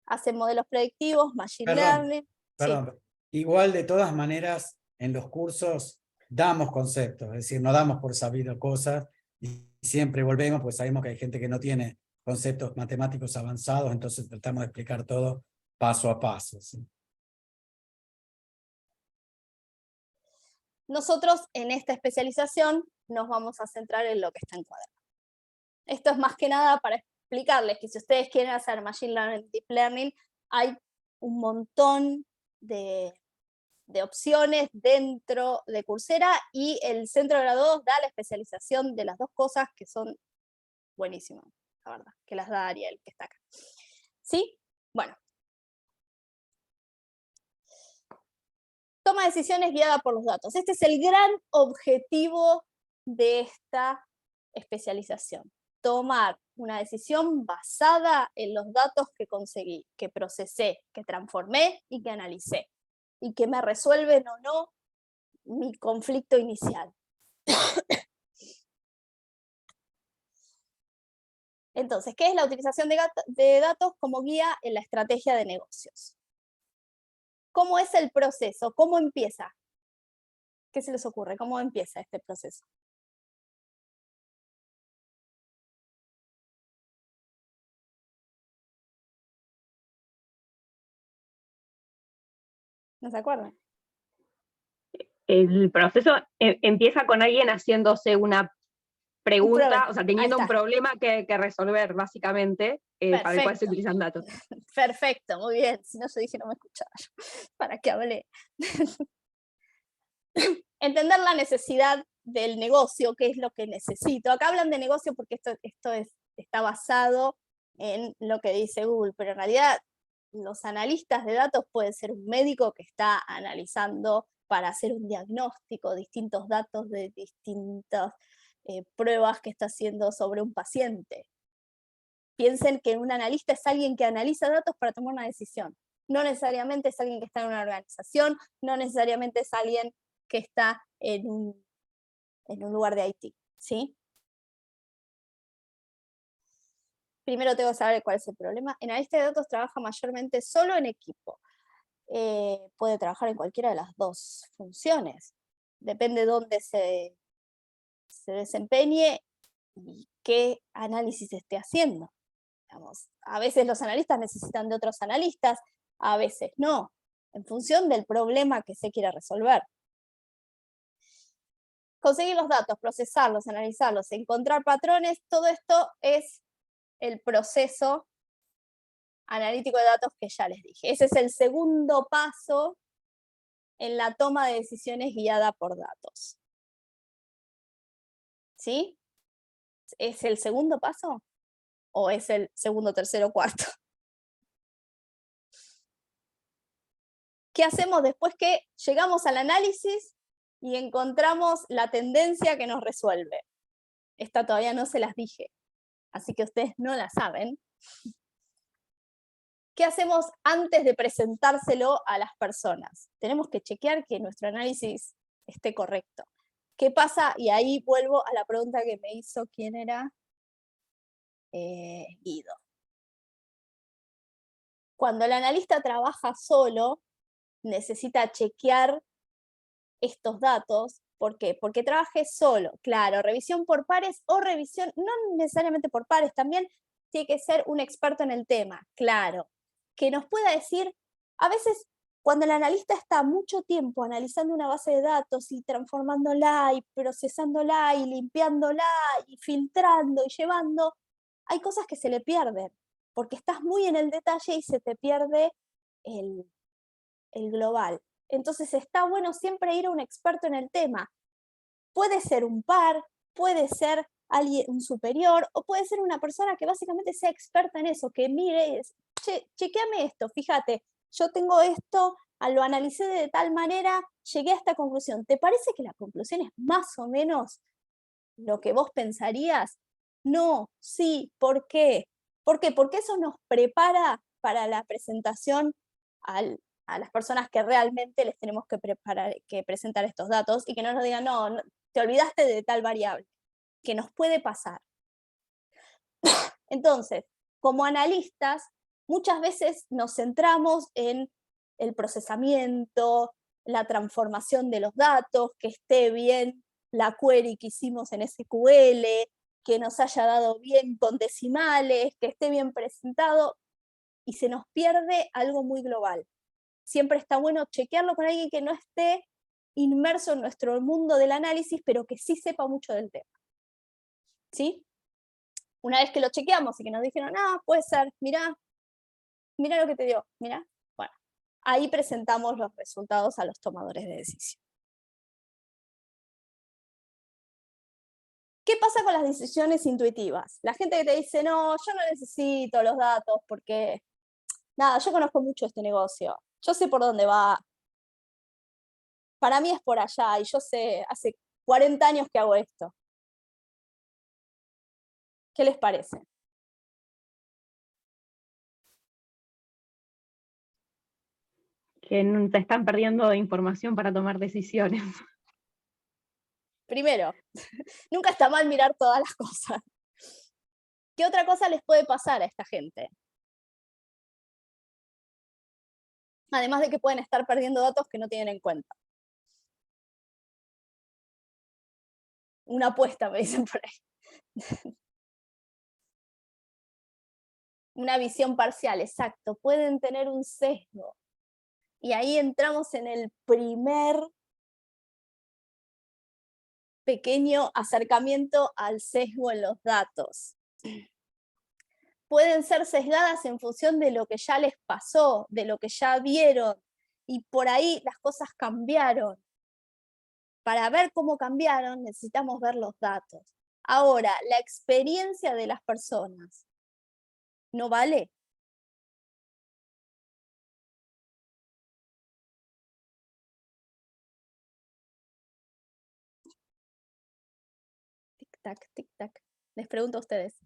Hacen modelos predictivos, Machine Learning. Sí. Perdón. Igual de todas maneras, en los cursos damos conceptos, es decir, no damos por sabido cosas y siempre volvemos, pues sabemos que hay gente que no tiene conceptos matemáticos avanzados, entonces tratamos de explicar todo paso a paso. ¿Sí? Nosotros en esta especialización nos vamos a centrar en lo que está encuadrado. Esto es más que nada para explicarles que si ustedes quieren hacer Machine Learning, Deep Learning, hay un montón de opciones dentro de Coursera y el Centro de Graduados da la especialización de las dos cosas que son buenísimas, la verdad, que las da Ariel, que está acá. ¿Sí? Bueno. Toma de decisiones guiada por los datos. Este es el gran objetivo de esta especialización. Tomar una decisión basada en los datos que conseguí, que procesé, que transformé y que analicé. Y que me resuelven o no mi conflicto inicial. Entonces, ¿qué es la utilización de datos como guía en la estrategia de negocios? ¿Cómo es el proceso? ¿Cómo empieza? ¿Qué se les ocurre? ¿Cómo empieza este proceso? ¿No se acuerdan? El proceso empieza con alguien haciéndose una pregunta, o sea, teniendo un problema que resolver, básicamente, para el cual se utilizan datos. Perfecto, muy bien. Si no, yo dije no me escuchaba yo. ¿Para qué hablé? Entender la necesidad del negocio, qué es lo que necesito. Acá hablan de negocio porque esto está basado en lo que dice Google, pero en realidad los analistas de datos pueden ser un médico que está analizando para hacer un diagnóstico, distintos datos de distintas pruebas que está haciendo sobre un paciente. Piensen que un analista es alguien que analiza datos para tomar una decisión. No necesariamente es alguien que está en una organización, no necesariamente es alguien que está en un lugar de IT, ¿sí? Primero tengo que saber cuál es el problema. El analista de datos trabaja mayormente solo en equipo. Puede trabajar en cualquiera de las dos funciones. Depende de dónde se desempeñe y qué análisis esté haciendo. Digamos, a veces los analistas necesitan de otros analistas, a veces no, en función del problema que se quiera resolver. Conseguir los datos, procesarlos, analizarlos, encontrar patrones, todo esto es el proceso analítico de datos que ya les dije. Ese es el segundo paso en la toma de decisiones guiada por datos. ¿Sí? ¿Es el segundo paso? ¿O es el segundo, tercero, cuarto? ¿Qué hacemos después que llegamos al análisis y encontramos la tendencia que nos resuelve? Esta todavía no se las dije, así que ustedes no la saben. ¿Qué hacemos antes de presentárselo a las personas? Tenemos que chequear que nuestro análisis esté correcto. ¿Qué pasa? Y ahí vuelvo a la pregunta que me hizo, ¿quién era? Guido. Cuando el analista trabaja solo, necesita chequear estos datos. ¿Por qué? Porque trabaje solo. Claro, revisión por pares o revisión, no necesariamente por pares, también tiene que ser un experto en el tema, claro. Que nos pueda decir, a veces cuando el analista está mucho tiempo analizando una base de datos y transformándola y procesándola y limpiándola y filtrando y llevando, hay cosas que se le pierden, porque estás muy en el detalle y se te pierde el global. Entonces está bueno siempre ir a un experto en el tema. Puede ser un par, puede ser alguien, un superior, o puede ser una persona que básicamente sea experta en eso, que mire y dice, che, chequeame esto, fíjate, yo tengo esto, lo analicé de tal manera, llegué a esta conclusión. ¿Te parece que la conclusión es más o menos lo que vos pensarías? No, sí, ¿por qué? ¿Por qué? Porque eso nos prepara para la presentación a las personas que realmente les tenemos que presentar estos datos y que no nos digan, no, te olvidaste de tal variable, que nos puede pasar. Entonces, como analistas, muchas veces nos centramos en el procesamiento, la transformación de los datos, que esté bien la query que hicimos en SQL, que nos haya dado bien con decimales, que esté bien presentado, y se nos pierde algo muy global. Siempre está bueno chequearlo con alguien que no esté inmerso en nuestro mundo del análisis, pero que sí sepa mucho del tema. ¿Sí? Una vez que lo chequeamos y que nos dijeron, puede ser, mirá lo que te dio, mirá. Bueno, ahí presentamos los resultados a los tomadores de decisión. ¿Qué pasa con las decisiones intuitivas? La gente que te dice, no, yo no necesito los datos porque, nada, yo conozco mucho este negocio, yo sé por dónde va, para mí es por allá y yo sé, hace 40 años que hago esto. ¿Qué les parece? Que te están perdiendo información para tomar decisiones. Primero, nunca está mal mirar todas las cosas. ¿Qué otra cosa les puede pasar a esta gente? Además de que pueden estar perdiendo datos que no tienen en cuenta. Una apuesta, me dicen por ahí. Una visión parcial, exacto. Pueden tener un sesgo. Y ahí entramos en el primer pequeño acercamiento al sesgo en los datos. Pueden ser sesgadas en función de lo que ya les pasó, de lo que ya vieron, y por ahí las cosas cambiaron. Para ver cómo cambiaron, necesitamos ver los datos. Ahora, la experiencia de las personas, ¿no vale? Tic-tac, tic-tac. Les pregunto a ustedes.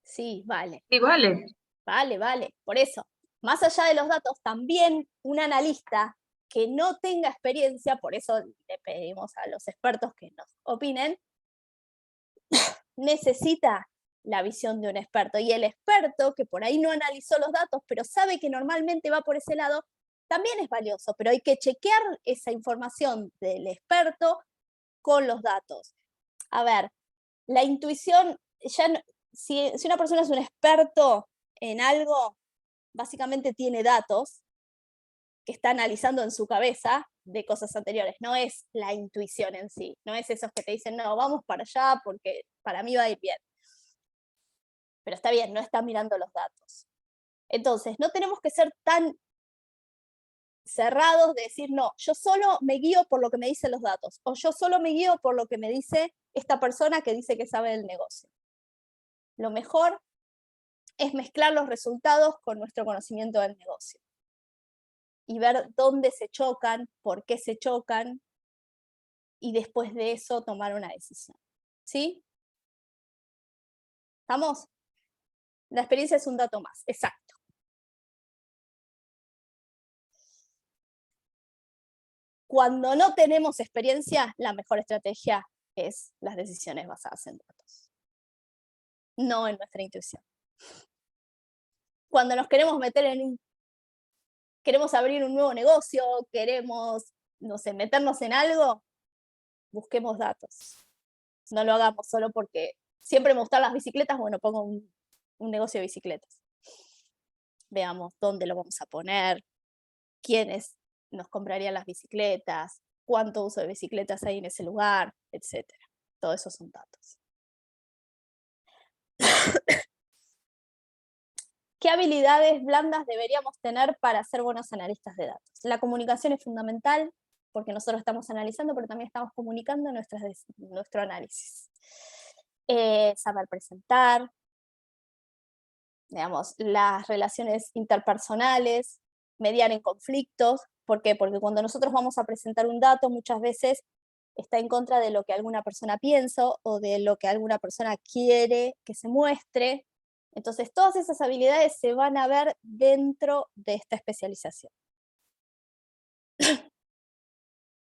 Sí, vale. Sí, vale. Vale. Por eso, más allá de los datos, también un analista que no tenga experiencia, por eso le pedimos a los expertos que nos opinen, necesita la visión de un experto. Y el experto, que por ahí no analizó los datos, pero sabe que normalmente va por ese lado, también es valioso, pero hay que chequear esa información del experto con los datos. A ver, la intuición, ya no, si una persona es un experto en algo, básicamente tiene datos que está analizando en su cabeza de cosas anteriores, no es la intuición en sí, no es esos que te dicen, no, vamos para allá porque para mí va a ir bien. Pero está bien, no está mirando los datos. Entonces, no tenemos que ser tan cerrados de decir, no, yo solo me guío por lo que me dicen los datos, o yo solo me guío por lo que me dice esta persona que dice que sabe del negocio. Lo mejor es mezclar los resultados con nuestro conocimiento del negocio y ver dónde se chocan, por qué se chocan, y después de eso tomar una decisión. ¿Sí? ¿Estamos? La experiencia es un dato más, exacto. Cuando no tenemos experiencia, la mejor estrategia es las decisiones basadas en datos, no en nuestra intuición. Cuando nos queremos meter queremos abrir un nuevo negocio, queremos, no sé, meternos en algo, busquemos datos. No lo hagamos solo porque siempre me gustan las bicicletas, bueno, pongo un negocio de bicicletas. Veamos dónde lo vamos a poner, quiénes nos comprarían las bicicletas, cuánto uso de bicicletas hay en ese lugar, etc. Todo eso son datos. ¿Qué habilidades blandas deberíamos tener para ser buenos analistas de datos? La comunicación es fundamental, porque nosotros estamos analizando, pero también estamos comunicando nuestro análisis. Saber presentar, digamos, las relaciones interpersonales, mediar en conflictos. ¿Por qué? Porque cuando nosotros vamos a presentar un dato, muchas veces está en contra de lo que alguna persona piensa o de lo que alguna persona quiere que se muestre. Entonces, todas esas habilidades se van a ver dentro de esta especialización.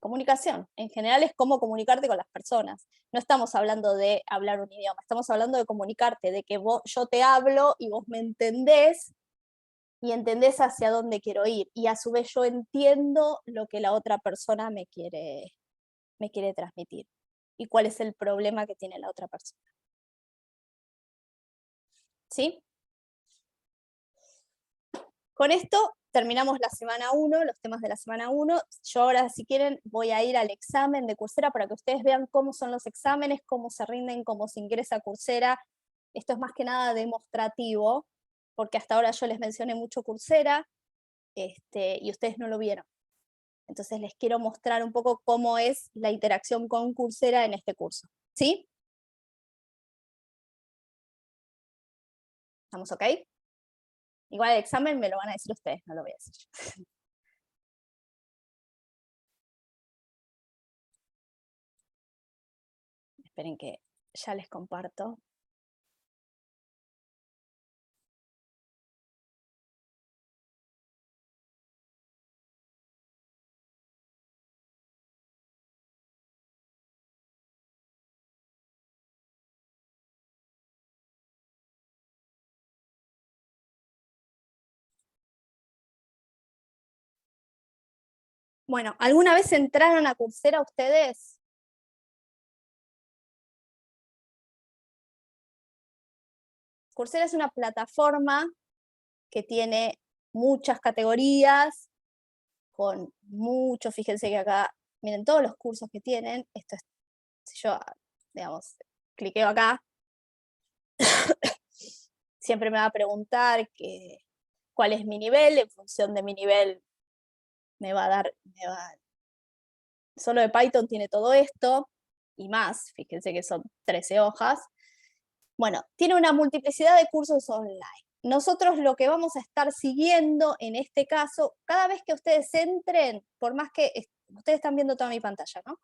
Comunicación, en general es cómo comunicarte con las personas. No estamos hablando de hablar un idioma, estamos hablando de comunicarte, de que yo te hablo y vos me entendés, y entendés hacia dónde quiero ir, y a su vez yo entiendo lo que la otra persona me quiere transmitir, y cuál es el problema que tiene la otra persona. ¿Sí? Con esto terminamos la semana 1, los temas de la semana 1. Yo ahora, si quieren, voy a ir al examen de Coursera para que ustedes vean cómo son los exámenes, cómo se rinden, cómo se ingresa a Coursera. Esto es más que nada demostrativo, porque hasta ahora yo les mencioné mucho Coursera, y ustedes no lo vieron. Entonces les quiero mostrar un poco cómo es la interacción con Coursera en este curso. ¿Sí? ¿Estamos ok? Igual el examen me lo van a decir ustedes, no lo voy a decir yo. Esperen que ya les comparto. Bueno, ¿alguna vez entraron a Coursera ustedes? Coursera es una plataforma que tiene muchas categorías, con mucho, fíjense que acá, miren todos los cursos que tienen, esto es, si yo, digamos, cliqueo acá, siempre me va a preguntar cuál es mi nivel, en función de mi nivel solo de Python tiene todo esto, y más, fíjense que son 13 hojas. Bueno, tiene una multiplicidad de cursos online. Nosotros lo que vamos a estar siguiendo en este caso, cada vez que ustedes entren, por más que ustedes están viendo toda mi pantalla, ¿no?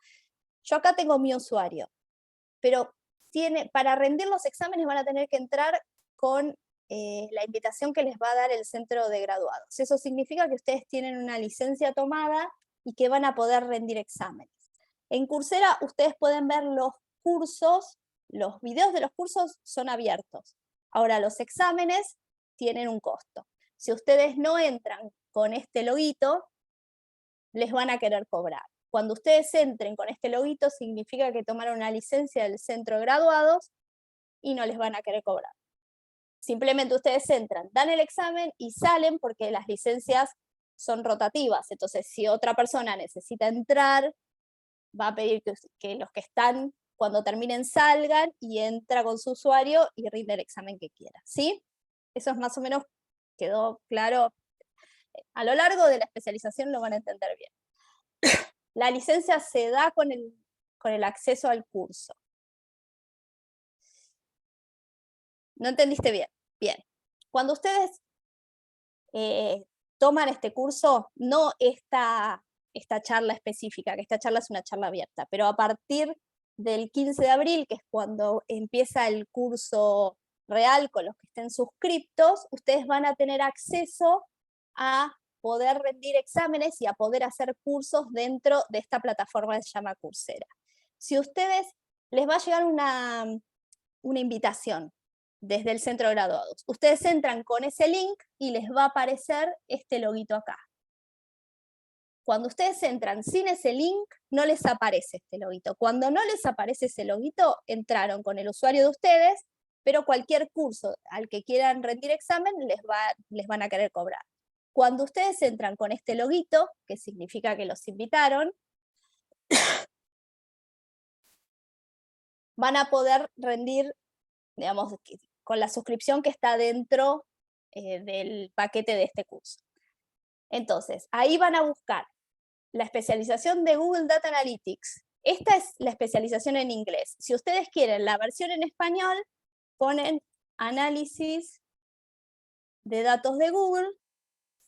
Yo acá tengo mi usuario, pero para rendir los exámenes van a tener que entrar con la invitación que les va a dar el centro de graduados. Eso significa que ustedes tienen una licencia tomada y que van a poder rendir exámenes. En Coursera ustedes pueden ver los cursos, los videos de los cursos son abiertos. Ahora los exámenes tienen un costo. Si ustedes no entran con este loguito, les van a querer cobrar. Cuando ustedes entren con este loguito, significa que tomaron una licencia del centro de graduados y no les van a querer cobrar. Simplemente ustedes entran, dan el examen y salen porque las licencias son rotativas. Entonces, si otra persona necesita entrar, va a pedir que los que están, cuando terminen, salgan y entra con su usuario y rinde el examen que quiera. ¿Sí? Eso es más o menos, quedó claro. A lo largo de la especialización lo van a entender bien. La licencia se da con el acceso al curso. ¿No entendiste bien? Bien. Cuando ustedes toman este curso, no esta charla específica, que esta charla es una charla abierta, pero a partir del 15 de abril, que es cuando empieza el curso real con los que estén suscriptos, ustedes van a tener acceso a poder rendir exámenes y a poder hacer cursos dentro de esta plataforma que se llama Coursera. Si ustedes, les va a llegar una invitación desde el centro de graduados. Ustedes entran con ese link y les va a aparecer este loguito acá. Cuando ustedes entran sin ese link, no les aparece este loguito. Cuando no les aparece ese loguito, entraron con el usuario de ustedes, pero cualquier curso al que quieran rendir examen les van a querer cobrar. Cuando ustedes entran con este loguito, que significa que los invitaron, van a poder rendir, digamos, con la suscripción que está dentro del paquete de este curso. Entonces, ahí van a buscar la especialización de Google Data Analytics. Esta es la especialización en inglés. Si ustedes quieren la versión en español, ponen análisis de datos de Google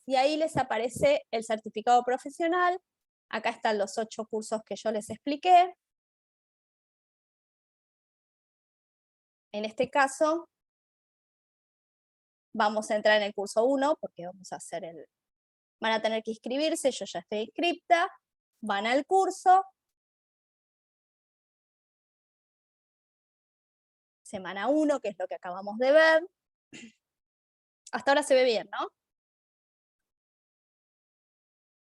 y ahí les aparece el certificado profesional. Acá están los 8 cursos que yo les expliqué. En este caso, vamos a entrar en el curso 1 porque vamos a hacer van a tener que inscribirse, yo ya estoy inscripta, van al curso, semana 1, que es lo que acabamos de ver. Hasta ahora se ve bien, ¿no?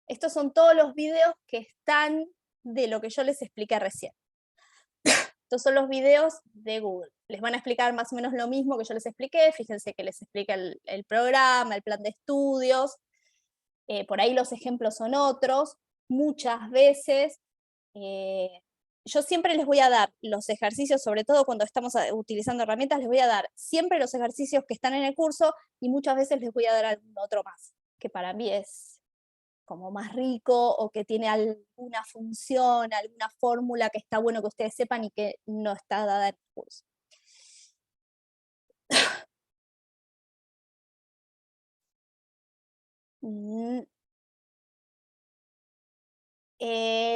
Estos son todos los videos que están de lo que yo les expliqué recién. Estos son los videos de Google. Les van a explicar más o menos lo mismo que yo les expliqué. Fíjense que les explica el programa, el plan de estudios. Por ahí los ejemplos son otros. Muchas veces, yo siempre les voy a dar los ejercicios, sobre todo cuando estamos utilizando herramientas, les voy a dar siempre los ejercicios que están en el curso y muchas veces les voy a dar algún otro más, que para mí es como más rico o que tiene alguna función, alguna fórmula que está bueno que ustedes sepan y que no está dada en el curso.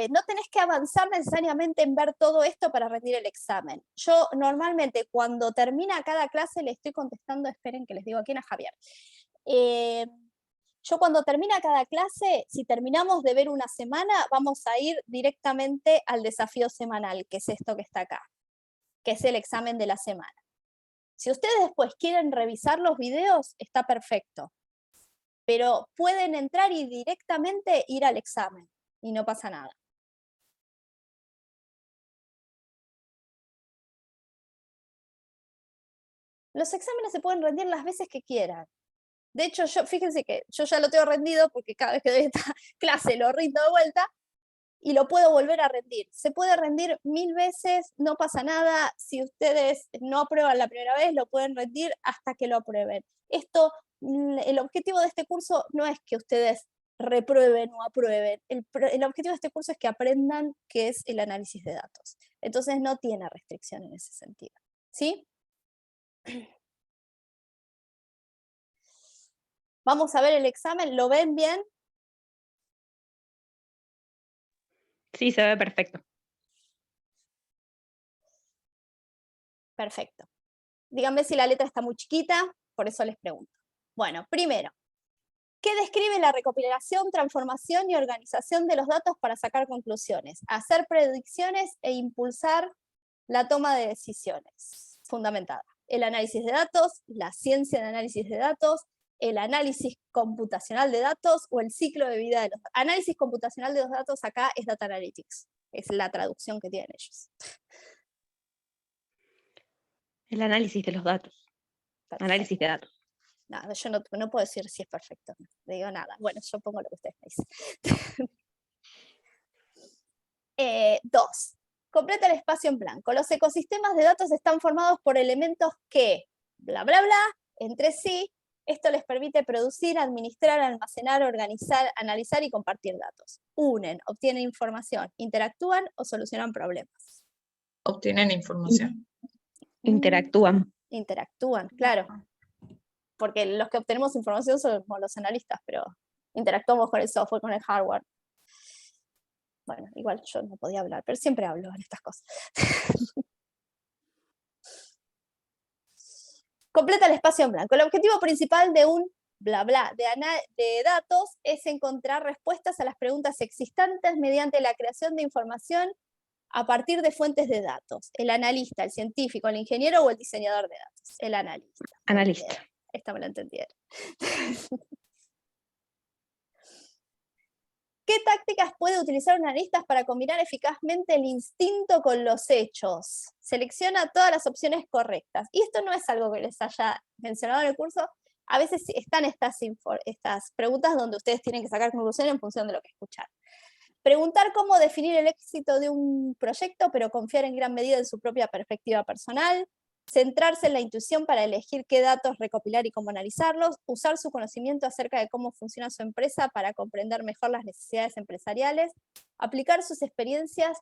No tenés que avanzar necesariamente en ver todo esto para rendir el examen. Yo normalmente cuando termina cada clase le estoy contestando, esperen que les digo a quién, a Javier. Yo cuando termina cada clase, si terminamos de ver una semana, vamos a ir directamente al desafío semanal, que es esto que está acá, que es el examen de la semana. Si ustedes después quieren revisar los videos, está perfecto. Pero pueden entrar y directamente ir al examen y no pasa nada. Los exámenes se pueden rendir las veces que quieran. De hecho, fíjense que yo ya lo tengo rendido porque cada vez que doy esta clase lo rindo de vuelta y lo puedo volver a rendir. Se puede rendir 1000 veces, no pasa nada. Si ustedes no aprueban la primera vez, lo pueden rendir hasta que lo aprueben. El objetivo de este curso no es que ustedes reprueben o aprueben. El objetivo de este curso es que aprendan qué es el análisis de datos. Entonces no tiene restricción en ese sentido. ¿Sí? Vamos a ver el examen, ¿lo ven bien? Sí, se ve perfecto. Perfecto. Díganme si la letra está muy chiquita, por eso les pregunto. Bueno, primero, ¿qué describe la recopilación, transformación y organización de los datos para sacar conclusiones, hacer predicciones e impulsar la toma de decisiones? Fundamentada. El análisis de datos, la ciencia de análisis de datos, el análisis computacional de datos o el ciclo de vida de los datos. Análisis computacional de los datos acá es Data Analytics, es la traducción que tienen ellos. El análisis de los datos. Perfecto. Análisis de datos. No, yo no puedo decir si es perfecto, no digo nada. Bueno, yo pongo lo que ustedes me dicen. 2. Completa el espacio en blanco. Los ecosistemas de datos están formados por elementos que, bla, bla, bla, entre sí. Esto les permite producir, administrar, almacenar, organizar, analizar y compartir datos. Unen, obtienen información, interactúan o solucionan problemas. Obtienen información. Interactúan. Interactúan, claro. Porque los que obtenemos información somos los analistas, pero interactuamos con el software, con el hardware. Bueno, igual yo no podía hablar, pero siempre hablo en estas cosas. Completa el espacio en blanco. El objetivo principal de un bla bla de datos es encontrar respuestas a las preguntas existentes mediante la creación de información a partir de fuentes de datos. El analista, el científico, el ingeniero o el diseñador de datos. El analista. Analista. Esta me la entendieron. ¿Qué tácticas puede utilizar un analista para combinar eficazmente el instinto con los hechos? Selecciona todas las opciones correctas. Y esto no es algo que les haya mencionado en el curso. A veces están estas preguntas donde ustedes tienen que sacar conclusiones en función de lo que escucharon. Preguntar cómo definir el éxito de un proyecto, pero confiar en gran medida en su propia perspectiva personal. Centrarse en la intuición para elegir qué datos recopilar y cómo analizarlos, usar su conocimiento acerca de cómo funciona su empresa para comprender mejor las necesidades empresariales, aplicar sus experiencias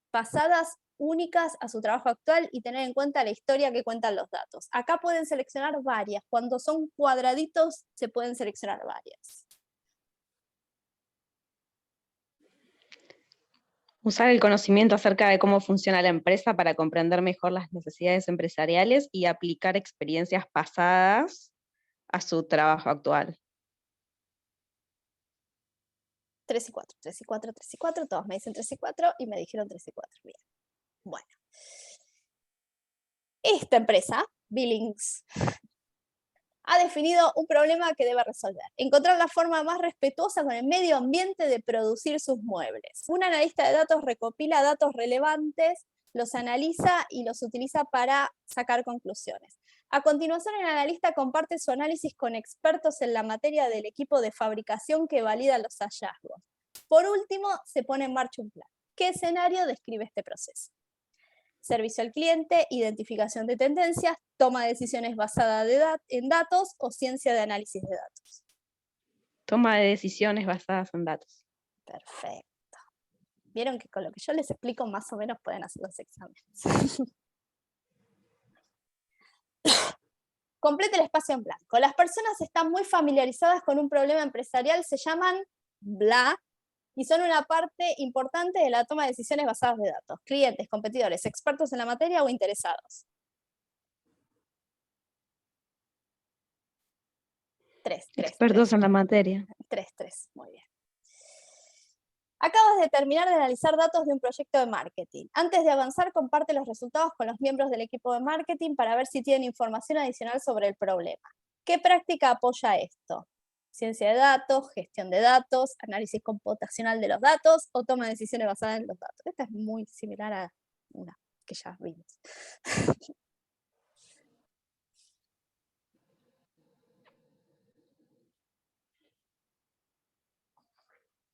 pasadas únicas a su trabajo actual y tener en cuenta la historia que cuentan los datos. Acá pueden seleccionar varias, cuando son cuadraditos se pueden seleccionar varias. Usar el conocimiento acerca de cómo funciona la empresa para comprender mejor las necesidades empresariales y aplicar experiencias pasadas a su trabajo actual. 3 y 4, 3 y 4, 3 y 4, todos me dicen 3 y 4 y me dijeron 3 y 4. Bien. Bueno. Esta empresa, Billings, ha definido un problema que debe resolver. Encontrar la forma más respetuosa con el medio ambiente de producir sus muebles. Un analista de datos recopila datos relevantes, los analiza y los utiliza para sacar conclusiones. A continuación, el analista comparte su análisis con expertos en la materia del equipo de fabricación que valida los hallazgos. Por último, se pone en marcha un plan. ¿Qué escenario describe este proceso? Servicio al cliente, identificación de tendencias, toma de decisiones basada en datos o ciencia de análisis de datos. Toma de decisiones basadas en datos. Perfecto. Vieron que con lo que yo les explico más o menos pueden hacer los exámenes. Complete el espacio en blanco. Las personas están muy familiarizadas con un problema empresarial, se llaman bla, y son una parte importante de la toma de decisiones basadas de datos. Clientes, competidores, expertos en la materia o interesados. 3. Expertos en la materia. 3. Muy bien. Acabas de terminar de analizar datos de un proyecto de marketing. Antes de avanzar, comparte los resultados con los miembros del equipo de marketing para ver si tienen información adicional sobre el problema. ¿Qué práctica apoya esto? Ciencia de datos, gestión de datos, análisis computacional de los datos o toma de decisiones basadas en los datos. Esta es muy similar a una que ya vimos.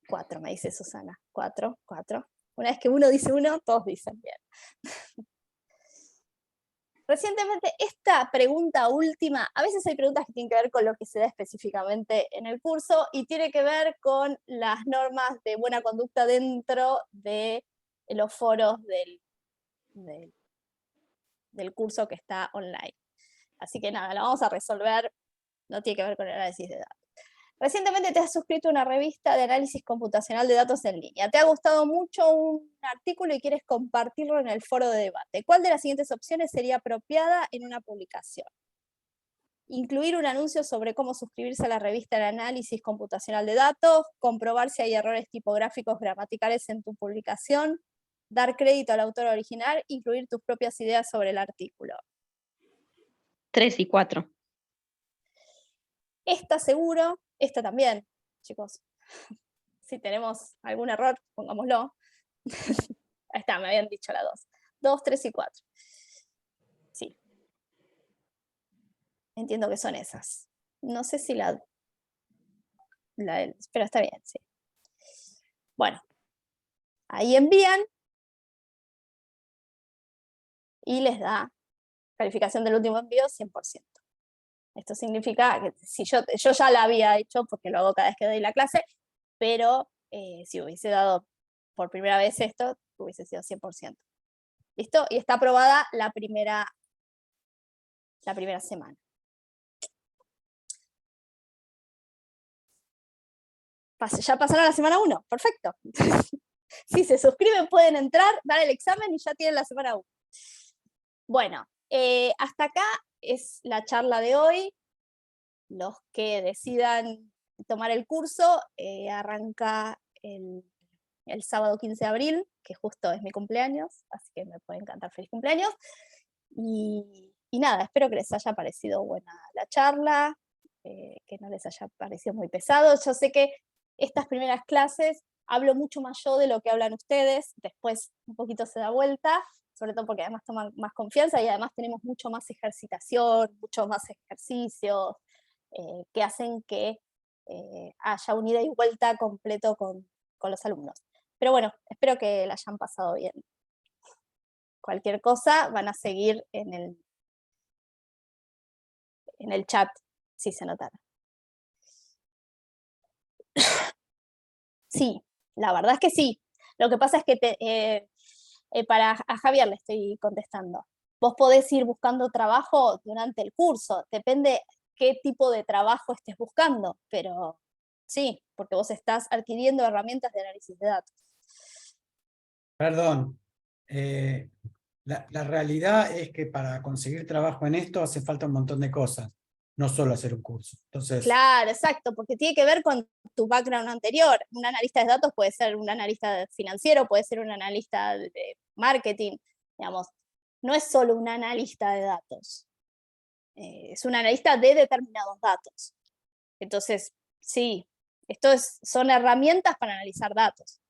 4, me dice Susana. 4. Una vez que uno dice uno, todos dicen bien. Recientemente, esta pregunta última, a veces hay preguntas que tienen que ver con lo que se da específicamente en el curso y tiene que ver con las normas de buena conducta dentro de los foros del curso que está online. Así que nada, lo vamos a resolver, no tiene que ver con el análisis de datos. Recientemente te has suscrito a una revista de análisis computacional de datos en línea. Te ha gustado mucho un artículo y quieres compartirlo en el foro de debate. ¿Cuál de las siguientes opciones sería apropiada en una publicación? Incluir un anuncio sobre cómo suscribirse a la revista de análisis computacional de datos, comprobar si hay errores tipográficos gramaticales en tu publicación, dar crédito al autor original, incluir tus propias ideas sobre el artículo. 3 y 4. Esta seguro, esta también, chicos. Si tenemos algún error, pongámoslo. Ahí está, me habían dicho la 2. 2, 3 y 4. Sí. Entiendo que son esas. No sé si pero está bien, sí. Bueno. Ahí envían. Y les da calificación del último envío 100%. Esto significa que si yo ya la había hecho, porque lo hago cada vez que doy la clase, pero si hubiese dado por primera vez esto, hubiese sido 100%. ¿Listo? Y está aprobada la primera semana. Ya pasaron la semana 1, perfecto. Si se suscriben pueden entrar, dar el examen y ya tienen la semana 1. Bueno, hasta acá es la charla de hoy. Los que decidan tomar el curso, arranca el sábado 15 de abril, que justo es mi cumpleaños, así que me pueden cantar feliz cumpleaños. Y nada, espero que les haya parecido buena la charla, que no les haya parecido muy pesado. Yo sé que estas primeras clases hablo mucho más yo de lo que hablan ustedes, después un poquito se da vuelta, sobre todo porque además toman más confianza y además tenemos mucho más ejercitación, muchos más ejercicios, que hacen que haya un ida y vuelta completo con los alumnos. Pero bueno, espero que la hayan pasado bien. Cualquier cosa van a seguir en el chat, si se notaron. Sí, la verdad es que sí. Lo que pasa es que a Javier le estoy contestando. Vos podés ir buscando trabajo durante el curso, depende qué tipo de trabajo estés buscando, pero sí, porque vos estás adquiriendo herramientas de análisis de datos. Perdón, la realidad es que para conseguir trabajo en esto hace falta un montón de cosas. no solo hacer un curso. Entonces, claro, exacto, porque tiene que ver con tu background anterior. Un analista de datos puede ser un analista financiero, puede ser un analista de marketing, digamos, no es solo un analista de datos, es un analista de determinados datos. Entonces, sí, son herramientas para analizar datos.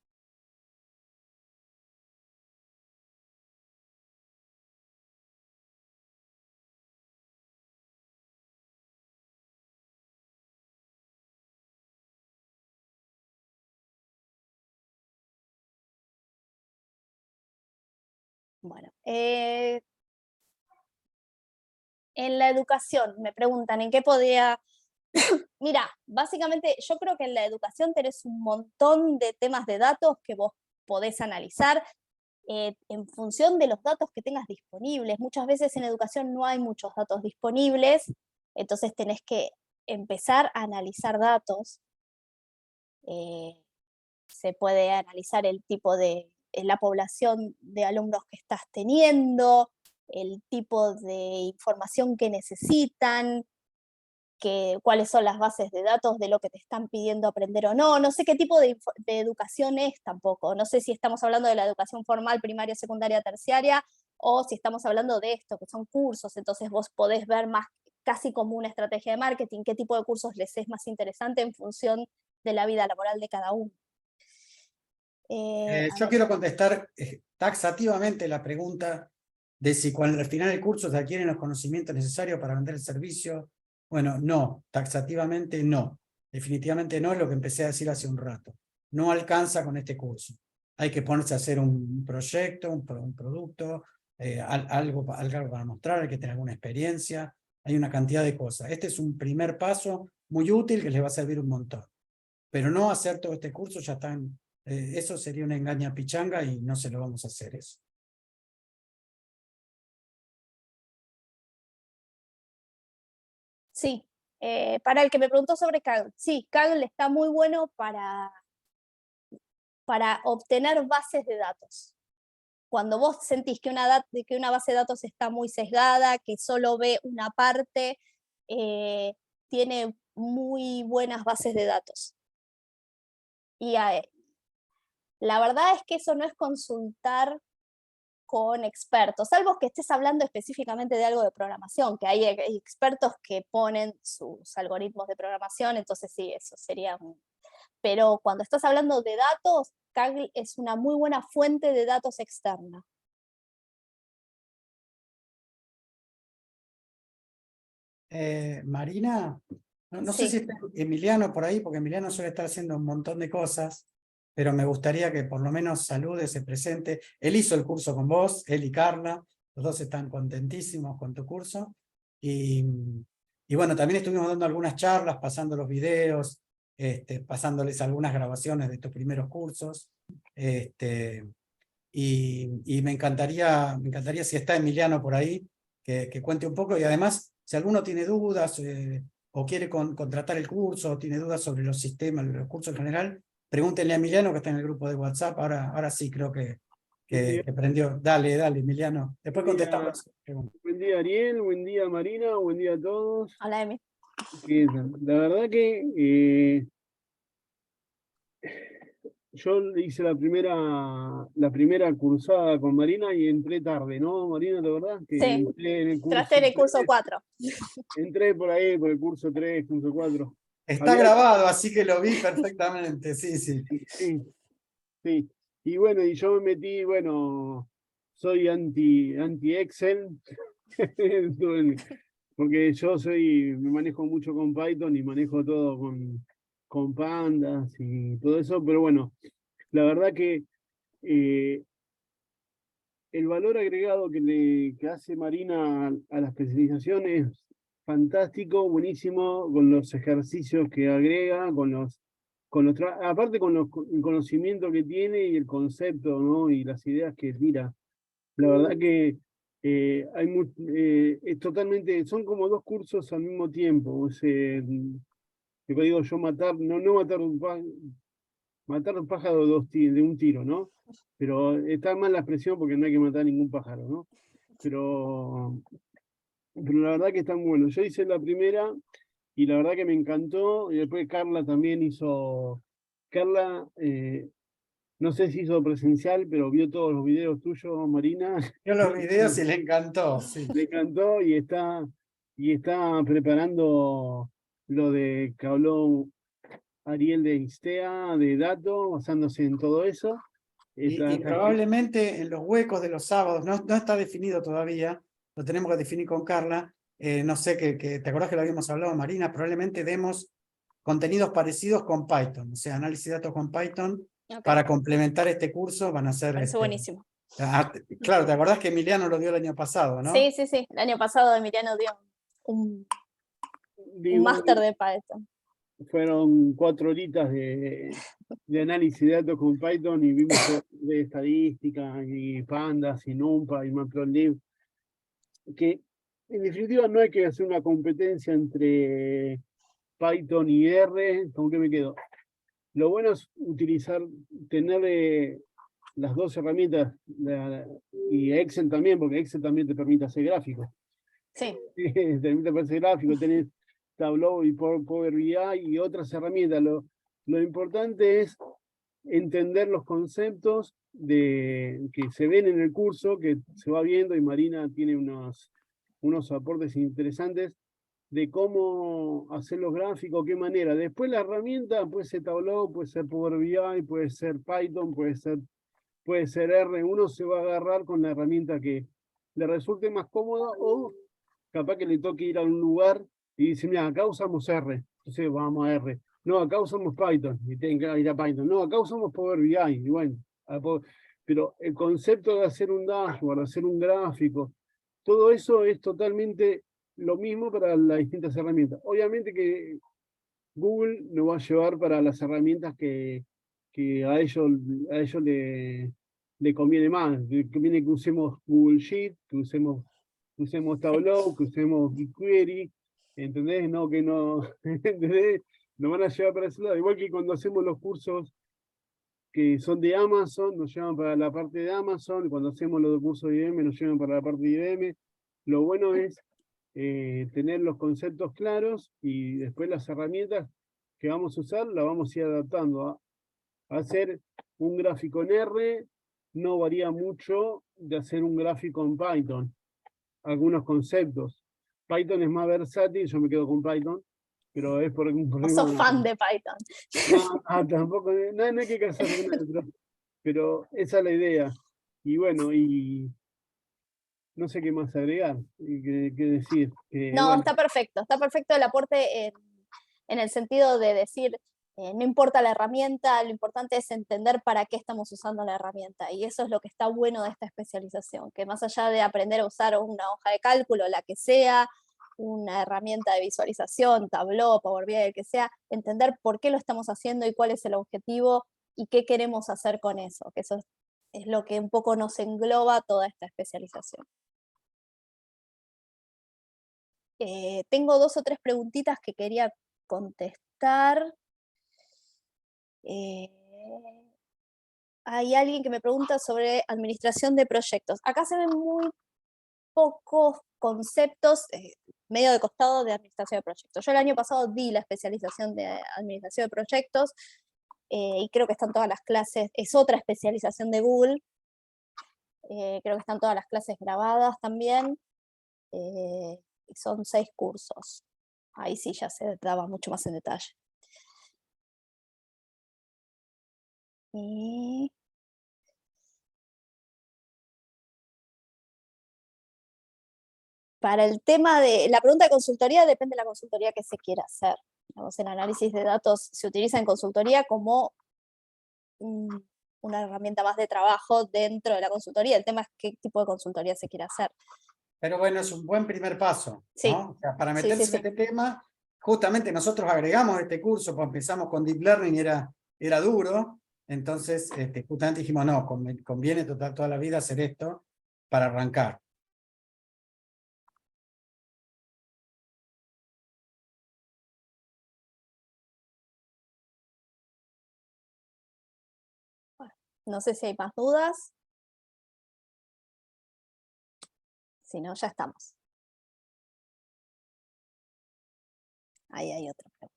Bueno, en la educación me preguntan en qué podría... Mira, básicamente yo creo que en la educación tenés un montón de temas de datos que vos podés analizar en función de los datos que tengas disponibles. Muchas veces en educación no hay muchos datos disponibles, entonces tenés que empezar a analizar datos. Se puede analizar el tipo de la población de alumnos que estás teniendo, el tipo de información que necesitan, cuáles son las bases de datos de lo que te están pidiendo aprender o no. No sé qué tipo de educación es tampoco. No sé si estamos hablando de la educación formal, primaria, secundaria, terciaria, o si estamos hablando de esto, que son cursos. Entonces vos podés ver más casi como una estrategia de marketing, qué tipo de cursos les es más interesante en función de la vida laboral de cada uno. Yo quiero contestar taxativamente la pregunta de si cuando al final del curso se adquieren los conocimientos necesarios para vender el servicio. Bueno, no, taxativamente no. Definitivamente no, es lo que empecé a decir hace un rato. No alcanza con este curso. Hay que ponerse a hacer un proyecto, un producto, algo para mostrar, hay que tener alguna experiencia, hay una cantidad de cosas. Este es un primer paso muy útil que les va a servir un montón. Pero no hacer todo este curso ya están... eso sería una engaña pichanga y no se lo vamos a hacer eso. Sí, para el que me preguntó sobre Kaggle, sí, Kaggle está muy bueno para obtener bases de datos. Cuando vos sentís que una base de datos está muy sesgada, que solo ve una parte, tiene muy buenas bases de datos. Y la verdad es que eso no es consultar con expertos, salvo que estés hablando específicamente de algo de programación, que hay expertos que ponen sus algoritmos de programación, entonces sí, eso sería Pero cuando estás hablando de datos, Kaggle es una muy buena fuente de datos externa. Marina, no sé Sí. si está Emiliano por ahí, porque Emiliano suele estar haciendo un montón de cosas, pero me gustaría que por lo menos salude, se presente. Él hizo el curso con vos, él y Carla, los dos están contentísimos con tu curso. Y bueno, también estuvimos dando algunas charlas, pasando los videos, pasándoles algunas grabaciones de tus primeros cursos. Y me encantaría si está Emiliano por ahí, que cuente un poco. Y además, si alguno tiene dudas o quiere contratar el curso, o tiene dudas sobre los sistemas, los cursos en general, pregúntenle a Emiliano, que está en el grupo de WhatsApp. Ahora sí creo que prendió. Dale, Emiliano. Después contestamos las preguntas. Buen día, Ariel. Buen día, Marina. Buen día a todos. Hola, Emi. La verdad que yo hice la primera cursada con Marina y entré tarde, ¿no, Marina? La verdad que Sí, entré en el curso. entraste en el curso 4. Entré por ahí, por el curso 3, curso 4. Está grabado, así que lo vi perfectamente, sí. Sí. Y bueno, y yo me metí, bueno, soy anti-Excel, porque yo me manejo mucho con Python y manejo todo con pandas y todo eso, pero bueno, la verdad que el valor agregado que hace Marina a la especialización es fantástico, buenísimo, con los ejercicios que agrega, aparte con el conocimiento que tiene y el concepto, ¿no? Y las ideas que tira. La verdad que es totalmente, son como dos cursos al mismo tiempo. Que digo yo, matar un pájaro de un tiro, ¿no? Pero está mal la expresión porque no hay que matar ningún pájaro, ¿no? Pero pero la verdad que están buenos. Yo hice la primera y la verdad que me encantó, y después Carla también hizo, Carla, no sé si hizo presencial, pero vio todos los videos tuyos, Marina. Yo los videos y le encantó, sí. Le encantó y está preparando lo de que habló Ariel de Instea, de Dato, basándose en todo eso. Y probablemente en los huecos de los sábados, no está definido todavía, lo tenemos que definir con Carla. No sé, ¿te acordás que lo habíamos hablado, Marina? Probablemente demos contenidos parecidos con Python, o sea, análisis de datos con Python, para complementar este curso. Van a ser... Parece buenísimo. Claro, ¿te acordás que Emiliano lo dio el año pasado, no? Sí, sí, sí. El año pasado Emiliano dio un máster de Python. Fueron 4 horitas de análisis de datos con Python y vimos de estadística y pandas y NumPy y Matplotlib, que en definitiva no hay que hacer una competencia entre Python y R. ¿Con qué me quedo? Lo bueno es tener las dos herramientas, y Excel también, porque Excel también te permite hacer gráficos. Sí. Te permite hacer gráficos, tenés Tableau y Power BI y otras herramientas. Lo importante es entender los conceptos que se ven en el curso, que se va viendo, y Marina tiene unos aportes interesantes de cómo hacer los gráficos, qué manera. Después la herramienta puede ser Tableau, puede ser Power BI, puede ser Python, puede ser R. Uno se va a agarrar con la herramienta que le resulte más cómoda, o capaz que le toque ir a un lugar y dice, mira, acá usamos R, entonces vamos a R. No, acá usamos Python, y tienen que ir a Python. No, acá usamos Power BI, y bueno. Pero el concepto de hacer un dashboard, hacer un gráfico, todo eso es totalmente lo mismo para las distintas herramientas. Obviamente que Google nos va a llevar para las herramientas que a ellos le conviene más. Le conviene que usemos Google Sheet, que usemos Tableau, que usemos BigQuery, ¿entendés? No, que no, ¿entendés? Nos van a llevar para ese lado. Igual que cuando hacemos los cursos que son de Amazon, nos llevan para la parte de Amazon, y cuando hacemos los cursos de IBM, nos llevan para la parte de IBM. Lo bueno es tener los conceptos claros, y después las herramientas que vamos a usar las vamos a ir adaptando. Hacer un gráfico en R no varía mucho de hacer un gráfico en Python. Algunos conceptos. Python es más versátil, yo me quedo con Python, pero es por algún problema. No sos fan de Python. Tampoco, no hay que casarse con eso, pero esa es la idea. Y bueno, y no sé qué más agregar, qué decir. No, bueno. está perfecto el aporte en el sentido de decir, no importa la herramienta, lo importante es entender para qué estamos usando la herramienta, y eso es lo que está bueno de esta especialización, que más allá de aprender a usar una hoja de cálculo, la que sea, una herramienta de visualización, Tableau, Power BI, el que sea, entender por qué lo estamos haciendo y cuál es el objetivo y qué queremos hacer con eso, que eso es lo que un poco nos engloba toda esta especialización. Tengo 2 o 3 preguntitas que quería contestar. Hay alguien que me pregunta sobre administración de proyectos. Acá se ven muy pocos conceptos, medio de costado, de administración de proyectos. Yo el año pasado di la especialización de administración de proyectos, y creo que están todas las clases, es otra especialización de Google, creo que están todas las clases grabadas también, son 6 cursos. Ahí sí ya se daba mucho más en detalle. Y para el tema de la pregunta de consultoría, depende de la consultoría que se quiera hacer. Digamos, el análisis de datos se utiliza en consultoría como una herramienta más de trabajo dentro de la consultoría. El tema es qué tipo de consultoría se quiere hacer. Pero bueno, es un buen primer paso, sí. ¿no? O sea, para meterse en este tema, justamente nosotros agregamos este curso, pues empezamos con Deep Learning y era duro, entonces justamente dijimos, no, conviene toda la vida hacer esto para arrancar. Bueno, no sé si hay más dudas. Si no, ya estamos. Ahí hay otra pregunta.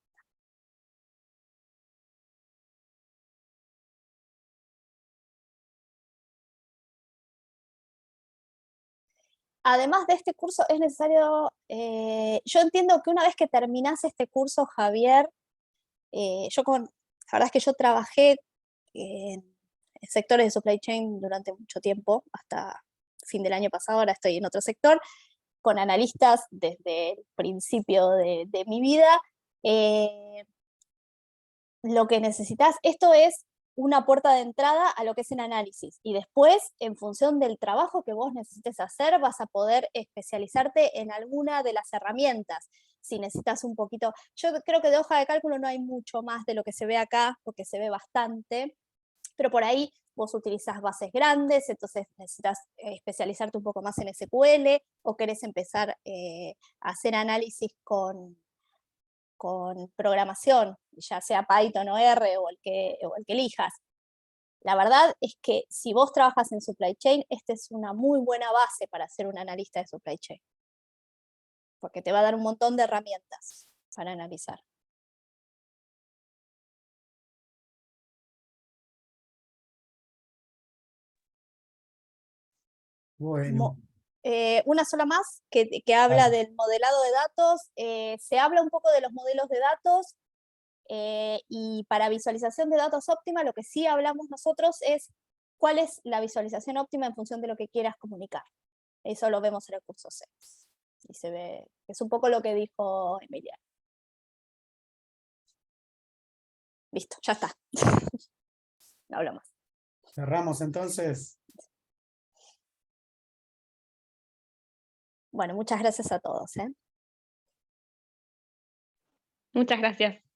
Además de este curso es necesario, yo entiendo que una vez que terminás este curso, Javier, la verdad es que yo trabajé en sectores de supply chain durante mucho tiempo, hasta fin del año pasado, ahora estoy en otro sector, con analistas desde el principio de mi vida. Lo que necesitas, esto es una puerta de entrada a lo que es el análisis, y después, en función del trabajo que vos necesites hacer, vas a poder especializarte en alguna de las herramientas. Si necesitas un poquito, yo creo que de hoja de cálculo no hay mucho más de lo que se ve acá, porque se ve bastante, pero por ahí vos utilizás bases grandes, entonces necesitas especializarte un poco más en SQL, o querés empezar a hacer análisis con programación, ya sea Python o R o el que elijas. La verdad es que si vos trabajas en supply chain, esta es una muy buena base para ser un analista de supply chain, porque te va a dar un montón de herramientas para analizar. Bueno. Una sola más que habla del modelado de datos. Se habla un poco de los modelos de datos, y para visualización de datos óptima, lo que sí hablamos nosotros es cuál es la visualización óptima en función de lo que quieras comunicar. Eso lo vemos en el curso 6. Y se ve, es un poco lo que dijo Emilia. Listo, ya está. No hablo más. Cerramos entonces. Bueno, muchas gracias a todos. Muchas gracias.